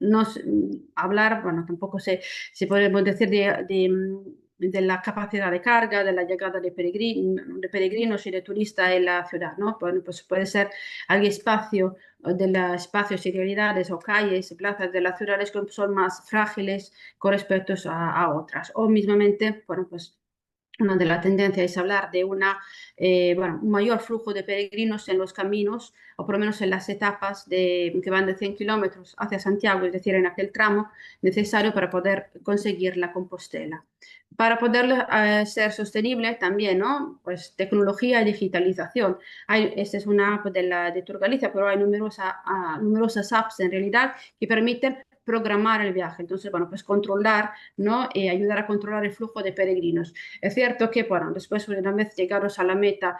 E: no hablar, bueno, tampoco se podemos decir de la capacidad de carga, de la llegada de peregrinos y de turistas en la ciudad, ¿no? Bueno, pues puede ser algún espacio de los espacios y realidades o calles y plazas de las ciudades que son más frágiles con respecto a otras. O mismamente, bueno, pues una de las tendencias es hablar de un mayor flujo de peregrinos en los caminos, o por lo menos en las etapas que van de 100 kilómetros hacia Santiago, es decir, en aquel tramo necesario para poder conseguir la Compostela. Para poder ser sostenible también, ¿no? Pues tecnología y digitalización. Esta es una app de Tour Galicia, pero hay numerosas apps en realidad que permiten programar el viaje. Entonces, bueno, pues controlar, ¿no? Ayudar a controlar el flujo de peregrinos. Es cierto que, bueno, después, una vez llegados a la meta,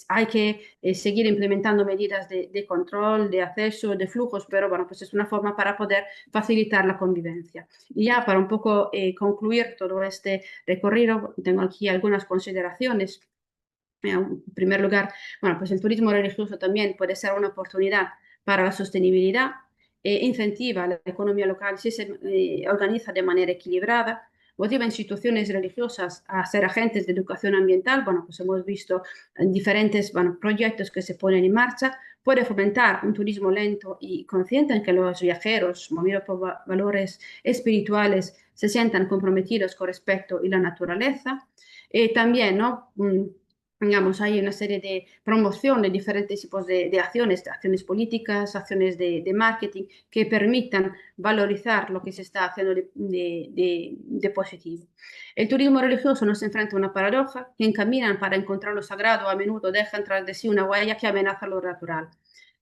E: hay que seguir implementando medidas de control, de acceso, de flujos, pero bueno, pues es una forma para poder facilitar la convivencia. Y ya para un poco concluir todo este recorrido, tengo aquí algunas consideraciones. En primer lugar, bueno, pues el turismo religioso también puede ser una oportunidad para la sostenibilidad, incentiva la economía local si se organiza de manera equilibrada, motiva instituciones religiosas a ser agentes de educación ambiental. Bueno, pues hemos visto diferentes proyectos que se ponen en marcha, puede fomentar un turismo lento y consciente en que los viajeros, movidos por valores espirituales, se sientan comprometidos con respecto y la naturaleza. También, ¿no? Digamos, hay una serie de promoción de diferentes tipos de acciones políticas, acciones de marketing que permitan valorizar lo que se está haciendo de positivo. El turismo religioso nos enfrenta a una paradoja: quien caminan para encontrar lo sagrado a menudo dejan tras de sí una huella que amenaza lo natural.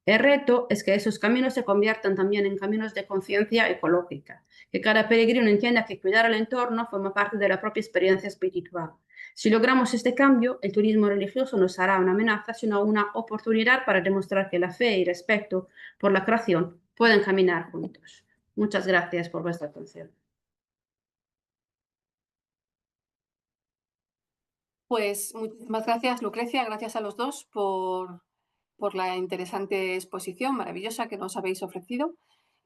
E: El reto es que esos caminos se conviertan también en caminos de conciencia ecológica, que cada peregrino entienda que cuidar el entorno forma parte de la propia experiencia espiritual. Si logramos este cambio, el turismo religioso no será una amenaza, sino una oportunidad para demostrar que la fe y respeto por la creación pueden caminar juntos. Muchas gracias por vuestra atención.
A: Pues muchísimas gracias, Lucrecia, gracias a los dos por la interesante exposición maravillosa que nos habéis ofrecido.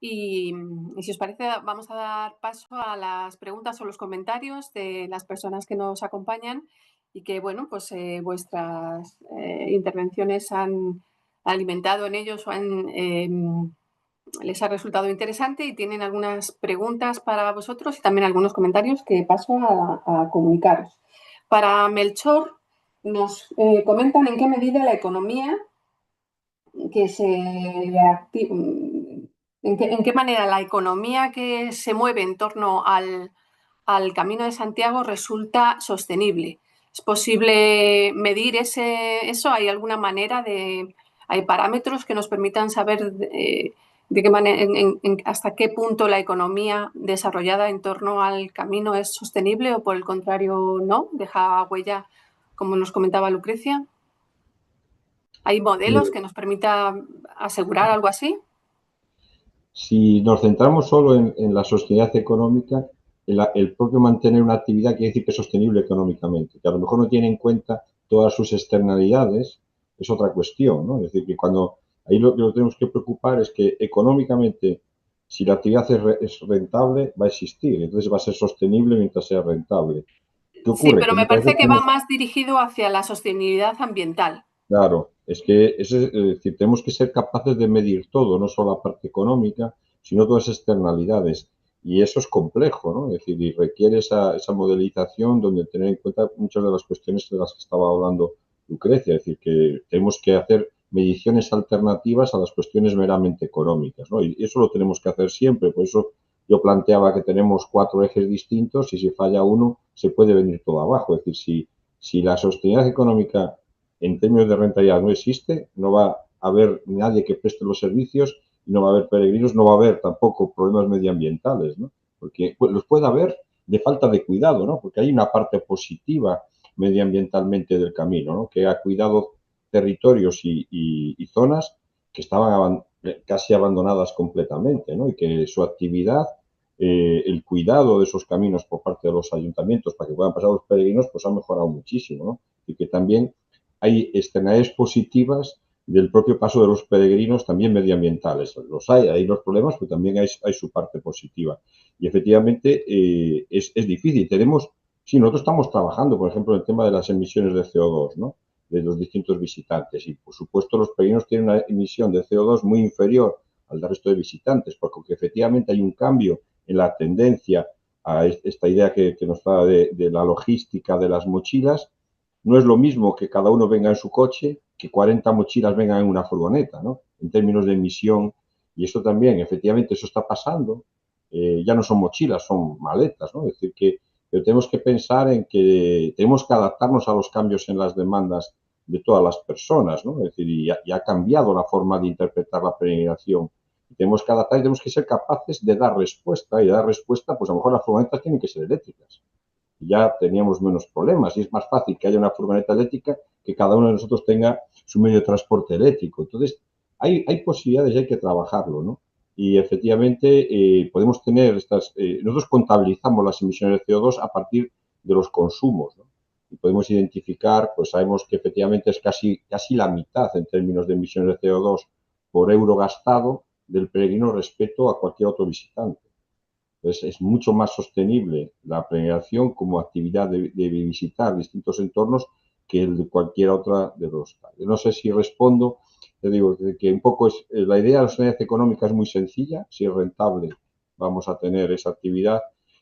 A: Y si os parece, vamos a dar paso a las preguntas o los comentarios de las personas que nos acompañan y que, bueno, pues vuestras intervenciones han alimentado en ellos o les ha resultado interesante y tienen algunas preguntas para vosotros y también algunos comentarios que paso a comunicaros. Para Melchor, nos comentan en qué medida la economía en qué manera la economía que se mueve en torno al Camino de Santiago resulta sostenible. ¿Es posible medir eso? ¿Hay alguna manera hay parámetros que nos permitan saber de qué manera, hasta qué punto la economía desarrollada en torno al camino es sostenible o por el contrario no? ¿Deja huella, como nos comentaba Lucrecia? ¿Hay modelos que nos permitan asegurar algo así?
D: Si nos centramos solo en la sostenibilidad económica, el propio mantener una actividad quiere decir que es sostenible económicamente, que a lo mejor no tiene en cuenta todas sus externalidades, es otra cuestión, ¿no? Es decir, que cuando ahí lo que tenemos que preocupar es que económicamente, si la actividad es rentable, va a existir, entonces va a ser sostenible mientras sea rentable. ¿qué
A: Sí,
D: ocurre?
A: pero
D: Que
A: me
D: muchas
A: parece
D: veces
A: que va
D: tenemos,
A: más dirigido hacia la sostenibilidad ambiental.
D: claro, es que es decir, tenemos que ser capaces de medir todo, no solo la parte económica, sino todas las externalidades. Y eso es complejo, ¿no? Es decir, y requiere esa modelización donde tener en cuenta muchas de las cuestiones de las que estaba hablando Lucrecia. Es decir, que tenemos que hacer mediciones alternativas a las cuestiones meramente económicas, ¿no? Y eso lo tenemos que hacer siempre. Por eso yo planteaba que tenemos 4 ejes distintos y si falla uno, se puede venir todo abajo. Es decir, si la sostenibilidad económica en términos de rentabilidad no existe, no va a haber nadie que preste los servicios, no va a haber peregrinos, no va a haber tampoco problemas medioambientales, ¿no? Porque pues, los puede haber de falta de cuidado, ¿no? Porque hay una parte positiva medioambientalmente del camino, ¿no? Que ha cuidado territorios y zonas que estaban casi abandonadas completamente, ¿no? Y que su actividad, el cuidado de esos caminos por parte de los ayuntamientos para que puedan pasar los peregrinos, pues ha mejorado muchísimo, ¿no? Y que también hay externalidades positivas del propio paso de los peregrinos, también medioambientales. Los hay los problemas, pero también hay su parte positiva. Y efectivamente es difícil. Sí, nosotros estamos trabajando, por ejemplo, en el tema de las emisiones de CO2, ¿no? De los distintos visitantes. Y, por supuesto, los peregrinos tienen una emisión de CO2 muy inferior al del resto de visitantes, porque efectivamente hay un cambio en la tendencia a esta idea que nos da de la logística de las mochilas. No es lo mismo que cada uno venga en su coche que 40 mochilas vengan en una furgoneta, ¿no? En términos de emisión. Y eso también, efectivamente, eso está pasando. Ya no son mochilas, son maletas, ¿no? Es decir, que pero tenemos que pensar en que tenemos que adaptarnos a los cambios en las demandas de todas las personas, ¿no? Es decir, y ha cambiado la forma de interpretar la peregrinación. Tenemos que adaptar y tenemos que ser capaces de dar respuesta. Y de dar respuesta, pues a lo mejor las furgonetas tienen que ser eléctricas. Ya teníamos menos problemas y es más fácil que haya una furgoneta eléctrica que cada uno de nosotros tenga su medio de transporte eléctrico. Entonces, hay posibilidades y hay que trabajarlo, ¿no? Y efectivamente podemos tener nosotros contabilizamos las emisiones de CO2 a partir de los consumos, ¿no? Y podemos identificar, pues sabemos que efectivamente es casi la mitad en términos de emisiones de CO2 por euro gastado del peregrino respecto a cualquier otro visitante. Entonces, es mucho más sostenible la peregrinación como actividad de visitar distintos entornos que el de cualquier otra de los. No sé si respondo, te digo que un poco la idea de la sostenibilidad económica es muy sencilla, si es rentable vamos a tener esa actividad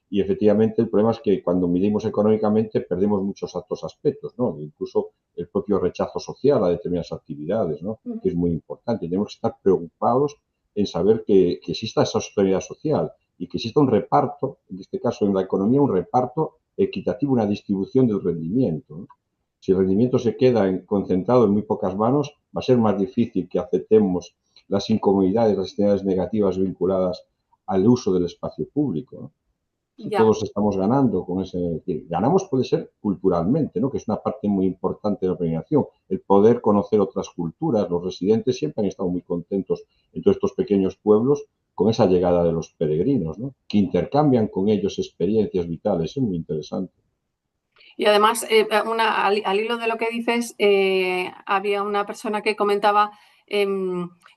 D: y efectivamente el problema es que cuando midimos económicamente perdemos muchos otros aspectos, ¿no? Incluso el propio rechazo social a determinadas actividades, ¿no? Que es muy importante. Tenemos que estar preocupados en saber que exista esa sostenibilidad social y que exista un reparto, en este caso en la economía, un reparto equitativo, una distribución del rendimiento, ¿no? Si el rendimiento se queda concentrado en muy pocas manos, va a ser más difícil que aceptemos las incomodidades, las externalidades negativas vinculadas al uso del espacio público, ¿no? Si
A: Ya.
D: todos estamos ganando con ese. Ganamos puede ser culturalmente, ¿no? Que es una parte muy importante de la peregrinación. El poder conocer otras culturas. Los residentes siempre han estado muy contentos en todos estos pequeños pueblos con esa llegada de los peregrinos, ¿no? Que intercambian con ellos experiencias vitales. Es muy interesante.
A: Y además, al hilo de lo que dices, había una persona que comentaba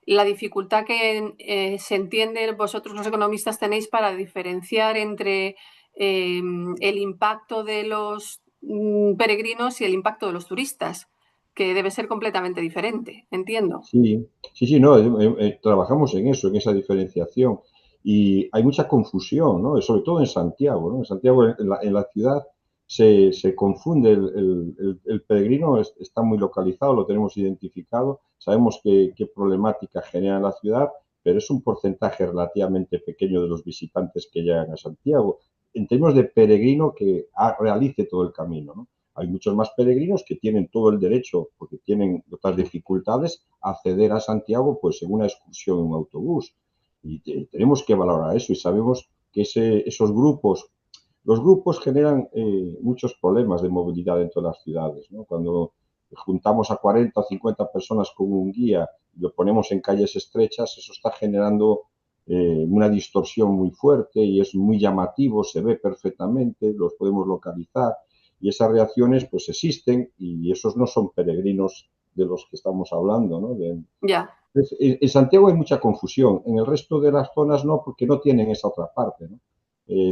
A: la dificultad que se entiende vosotros los economistas tenéis para diferenciar entre el impacto de los peregrinos y el impacto de los turistas, que debe ser completamente diferente, entiendo.
D: Sí, no, trabajamos en eso, en esa diferenciación. Y hay mucha confusión, ¿no? Sobre todo en Santiago, ¿no? En Santiago, en la ciudad, se confunde el peregrino, está muy localizado, lo tenemos identificado, sabemos qué problemática genera en la ciudad, pero es un porcentaje relativamente pequeño de los visitantes que llegan a Santiago, en términos de peregrino que realice todo el camino, ¿no? Hay muchos más peregrinos que tienen todo el derecho, porque tienen otras dificultades, a acceder a Santiago pues en una excursión en un autobús. Y tenemos que valorar eso y sabemos que los grupos generan muchos problemas de movilidad dentro de las ciudades, ¿no? Cuando juntamos a 40 o 50 personas con un guía y lo ponemos en calles estrechas, eso está generando una distorsión muy fuerte y es muy llamativo, se ve perfectamente, los podemos localizar y esas reacciones pues existen y esos no son peregrinos de los que estamos hablando, ¿no?
A: Ya.
D: En Santiago hay mucha confusión, en el resto de las zonas no, porque no tienen esa otra parte, ¿no?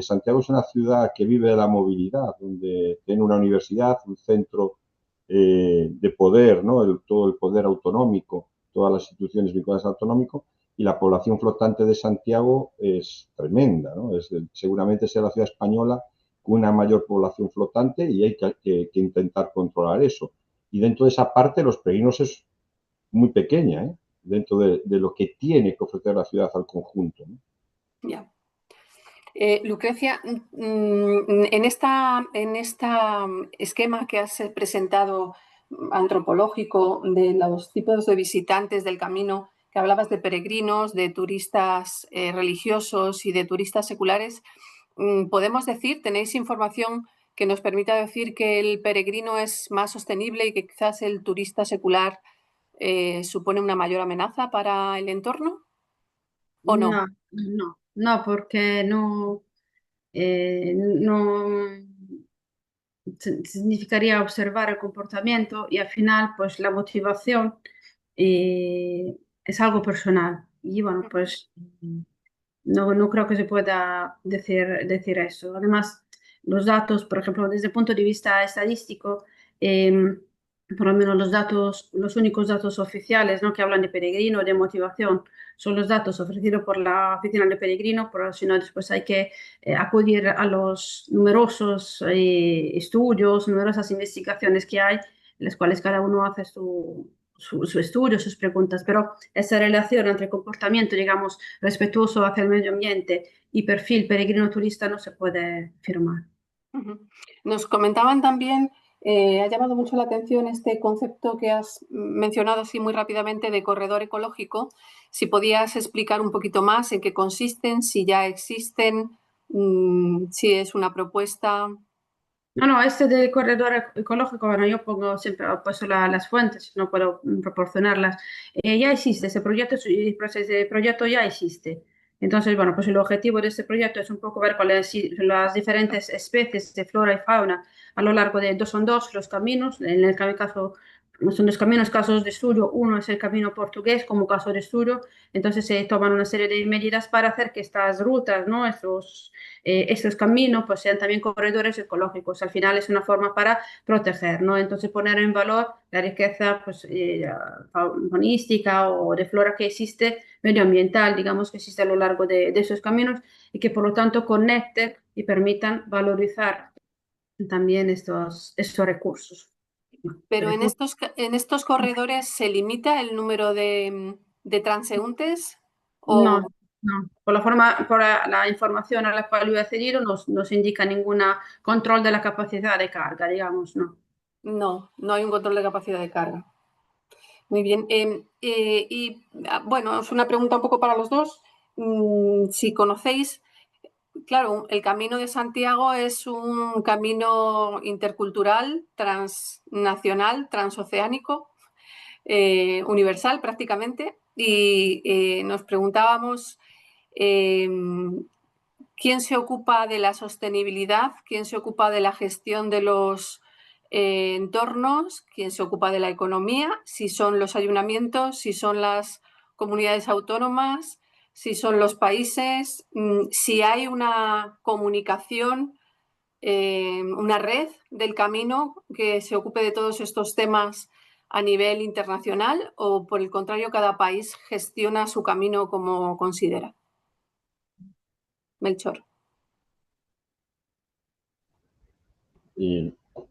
D: Santiago es una ciudad que vive de la movilidad, donde tiene una universidad, un centro de poder, ¿no? Todo el poder autonómico, todas las instituciones vinculadas al autonómico, y la población flotante de Santiago es tremenda, ¿no? Seguramente sea la ciudad española con una mayor población flotante y hay que intentar controlar eso. Y dentro de esa parte los peregrinos es muy pequeña, ¿eh? Dentro de lo que tiene que ofrecer la ciudad al conjunto, ¿no?
A: Ya. Lucrecia, en esta esquema que has presentado antropológico de los tipos de visitantes del camino, que hablabas de peregrinos, de turistas religiosos y de turistas seculares, ¿podemos decir, tenéis información que nos permita decir que el peregrino es más sostenible y que quizás el turista secular supone una mayor amenaza para el entorno? ¿O no?
E: No, porque no significaría observar el comportamiento y al final, pues la motivación es algo personal. Y bueno, pues no creo que se pueda decir eso. Además, los datos, por ejemplo, desde el punto de vista estadístico, em, por lo menos los datos, los únicos datos oficiales, ¿no? que hablan de peregrino, de motivación, son los datos ofrecidos por la oficina de peregrino, pero si no, después hay que acudir a los numerosos estudios, numerosas investigaciones que hay, en las cuales cada uno hace su estudio, sus preguntas, pero esa relación entre comportamiento, digamos, respetuoso hacia el medio ambiente y perfil peregrino turista no se puede firmar.
A: Nos comentaban también, ha llamado mucho la atención este concepto que has mencionado así muy rápidamente de corredor ecológico. Si podías explicar un poquito más en qué consisten, si ya existen, si es una propuesta.
E: No, este de corredor ecológico, bueno, yo pongo siempre pues, las fuentes, no puedo proporcionarlas. Ya existe, ese proyecto ya existe. Entonces, bueno, pues el objetivo de este proyecto es un poco ver cuáles son las diferentes especies de flora y fauna a lo largo de son dos los caminos. En el caso, son dos caminos, casos de estudio. Uno es el camino portugués como caso de estudio. Entonces se toman una serie de medidas para hacer que estas rutas, ¿no? Estos caminos pues sean también corredores ecológicos. Al final es una forma para proteger, ¿no? Entonces poner en valor la riqueza pues, faunística o de flora que existe, medioambiental, digamos, que existe a lo largo de esos caminos y que por lo tanto conecten y permitan valorizar también estos recursos.
A: Pero en estos corredores se limita el número de transeúntes
E: No,
A: o
E: no. Por la información a la cual voy a acceder no se indica ningún control de la capacidad de carga, digamos, no.
A: no hay un control de capacidad de carga. Muy bien. Bueno, es una pregunta un poco para los dos. Si conocéis, claro, el Camino de Santiago es un camino intercultural, transnacional, transoceánico, universal prácticamente. Y nos preguntábamos quién se ocupa de la sostenibilidad, quién se ocupa de la gestión de los entornos, quién se ocupa de la economía, si son los ayuntamientos, si son las comunidades autónomas, si son los países, si hay una comunicación, una red del camino que se ocupe de todos estos temas a nivel internacional o, por el contrario, cada país gestiona su camino como considera. Melchor.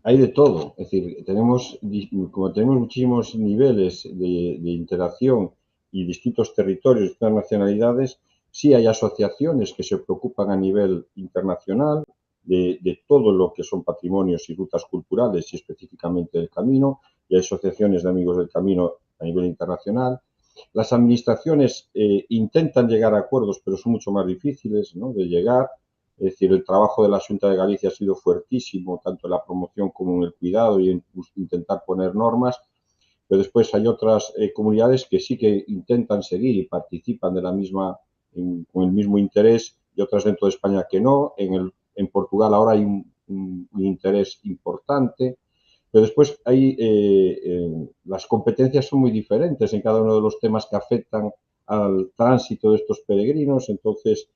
D: Hay de todo, es decir, como tenemos muchísimos niveles de interacción y distintos territorios, distintas nacionalidades, sí hay asociaciones que se preocupan a nivel internacional de todo lo que son patrimonios y rutas culturales y específicamente del camino, y hay asociaciones de amigos del camino a nivel internacional. Las administraciones intentan llegar a acuerdos, pero son mucho más difíciles, ¿no?, de llegar. Es decir, el trabajo de la Xunta de Galicia ha sido fuertísimo, tanto en la promoción como en el cuidado y en intentar poner normas, pero después hay otras comunidades que sí que intentan seguir y participan de la misma, con el mismo interés, y otras dentro de España que no. En Portugal ahora hay un interés importante, pero después las competencias son muy diferentes en cada uno de los temas que afectan al tránsito de estos peregrinos. Entonces,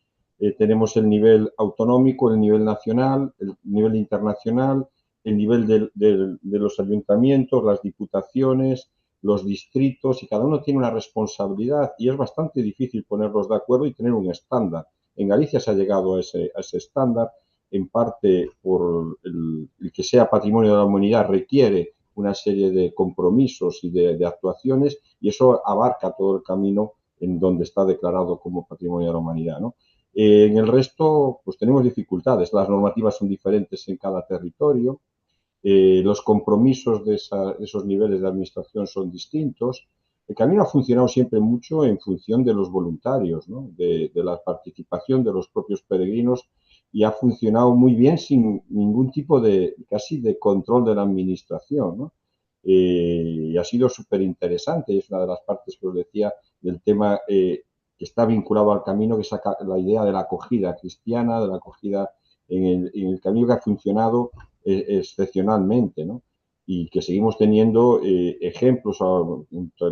D: tenemos el nivel autonómico, el nivel nacional, el nivel internacional, el nivel de los ayuntamientos, las diputaciones, los distritos, y cada uno tiene una responsabilidad y es bastante difícil ponerlos de acuerdo y tener un estándar. En Galicia se ha llegado a ese estándar, en parte por el que sea patrimonio de la humanidad requiere una serie de compromisos y de actuaciones, y eso abarca todo el camino en donde está declarado como patrimonio de la humanidad, ¿no? En el resto, pues tenemos dificultades. Las normativas son diferentes en cada territorio, los compromisos de esos niveles de administración son distintos. El camino ha funcionado siempre mucho en función de los voluntarios, ¿no? de la participación de los propios peregrinos, y ha funcionado muy bien sin ningún tipo casi de control de la administración, ¿no? Y ha sido súper interesante, y es una de las partes que os decía del tema que está vinculado al camino, que es la idea de la acogida cristiana, de la acogida en el camino, que ha funcionado excepcionalmente, ¿no? Y que seguimos teniendo ejemplos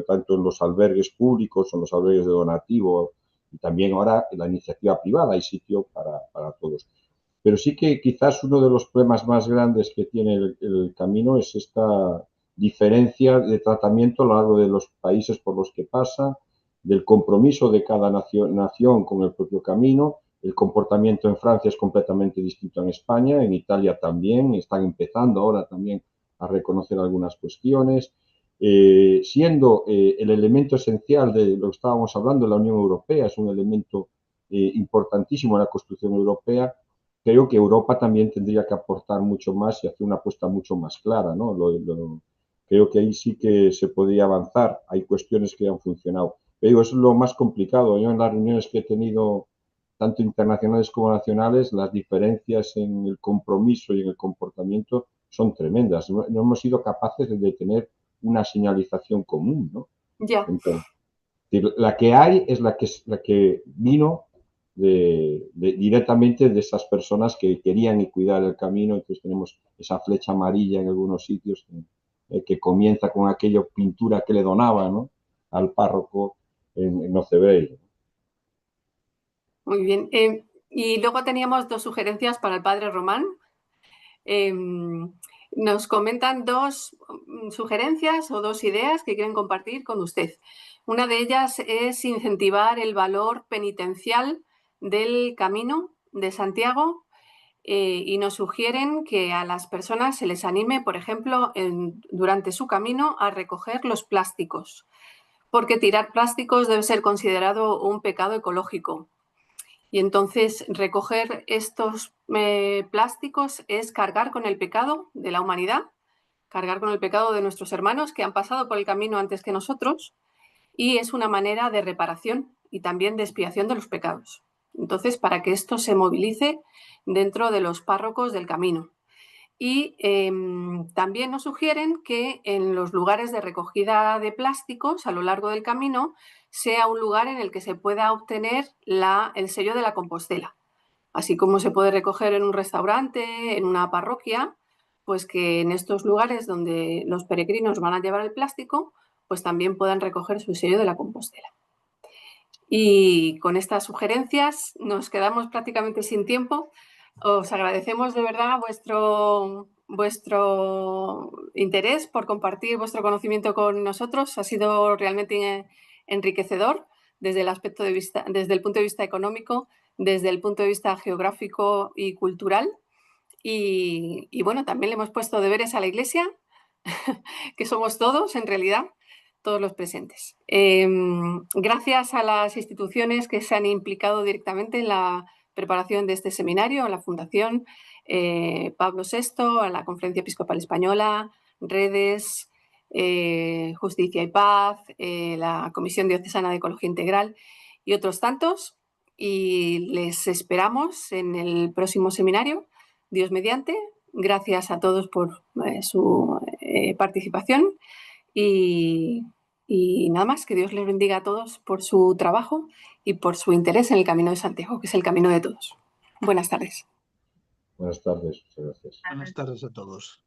D: tanto en los albergues públicos o en los albergues de donativo, y también ahora en la iniciativa privada hay sitio para todos. Pero sí que quizás uno de los problemas más grandes que tiene el camino es esta diferencia de tratamiento a lo largo de los países por los que pasa, del compromiso de cada nación con el propio camino. El comportamiento en Francia es completamente distinto en España, en Italia también, están empezando ahora también a reconocer algunas cuestiones, siendo el elemento esencial de lo que estábamos hablando, la Unión Europea es un elemento importantísimo en la construcción europea. Creo que Europa también tendría que aportar mucho más y hacer una apuesta mucho más clara, ¿no? Creo que ahí sí que se podría avanzar. Hay cuestiones que han funcionado. Pero eso es lo más complicado. Yo en las reuniones que he tenido, tanto internacionales como nacionales, las diferencias en el compromiso y en el comportamiento son tremendas. No hemos sido capaces de tener una señalización común, ¿no?
A: Ya.
D: Entonces, la que hay es la que vino directamente de esas personas que querían y cuidar el camino. Entonces tenemos esa flecha amarilla en algunos sitios que comienza con aquella pintura que le donaba, ¿no?, al párroco en Ocebreiro.
A: Muy bien. Y luego teníamos dos sugerencias para el padre Román. Nos comentan dos sugerencias o dos ideas que quieren compartir con usted. Una de ellas es incentivar el valor penitencial del Camino de Santiago, y nos sugieren que a las personas se les anime, por ejemplo, durante su camino a recoger los plásticos, porque tirar plásticos debe ser considerado un pecado ecológico. Y entonces recoger estos plásticos es cargar con el pecado de la humanidad, cargar con el pecado de nuestros hermanos que han pasado por el camino antes que nosotros, y es una manera de reparación y también de expiación de los pecados. Entonces, para que esto se movilice dentro de los párrocos del camino. Y también nos sugieren que en los lugares de recogida de plásticos a lo largo del camino sea un lugar en el que se pueda obtener el sello de la Compostela. Así como se puede recoger en un restaurante, en una parroquia, pues que en estos lugares donde los peregrinos van a llevar el plástico, pues también puedan recoger su sello de la Compostela. Y con estas sugerencias nos quedamos prácticamente sin tiempo. Os agradecemos de verdad vuestro interés por compartir vuestro conocimiento con nosotros. Ha sido realmente enriquecedor desde desde el punto de vista económico, desde el punto de vista geográfico y cultural. Y bueno, también le hemos puesto deberes a la Iglesia, que somos todos en realidad, todos los presentes. Gracias a las instituciones que se han implicado directamente en la preparación de este seminario, a la Fundación Pablo VI, a la Conferencia Episcopal Española, Redes, Justicia y Paz, la Comisión Diocesana de Ecología Integral y otros tantos. Y les esperamos en el próximo seminario, Dios mediante. Gracias a todos por su participación y nada más, que Dios les bendiga a todos por su trabajo y por su interés en el Camino de Santiago, que es el camino de todos. Buenas tardes.
D: Buenas tardes, muchas gracias.
B: Buenas tardes a todos.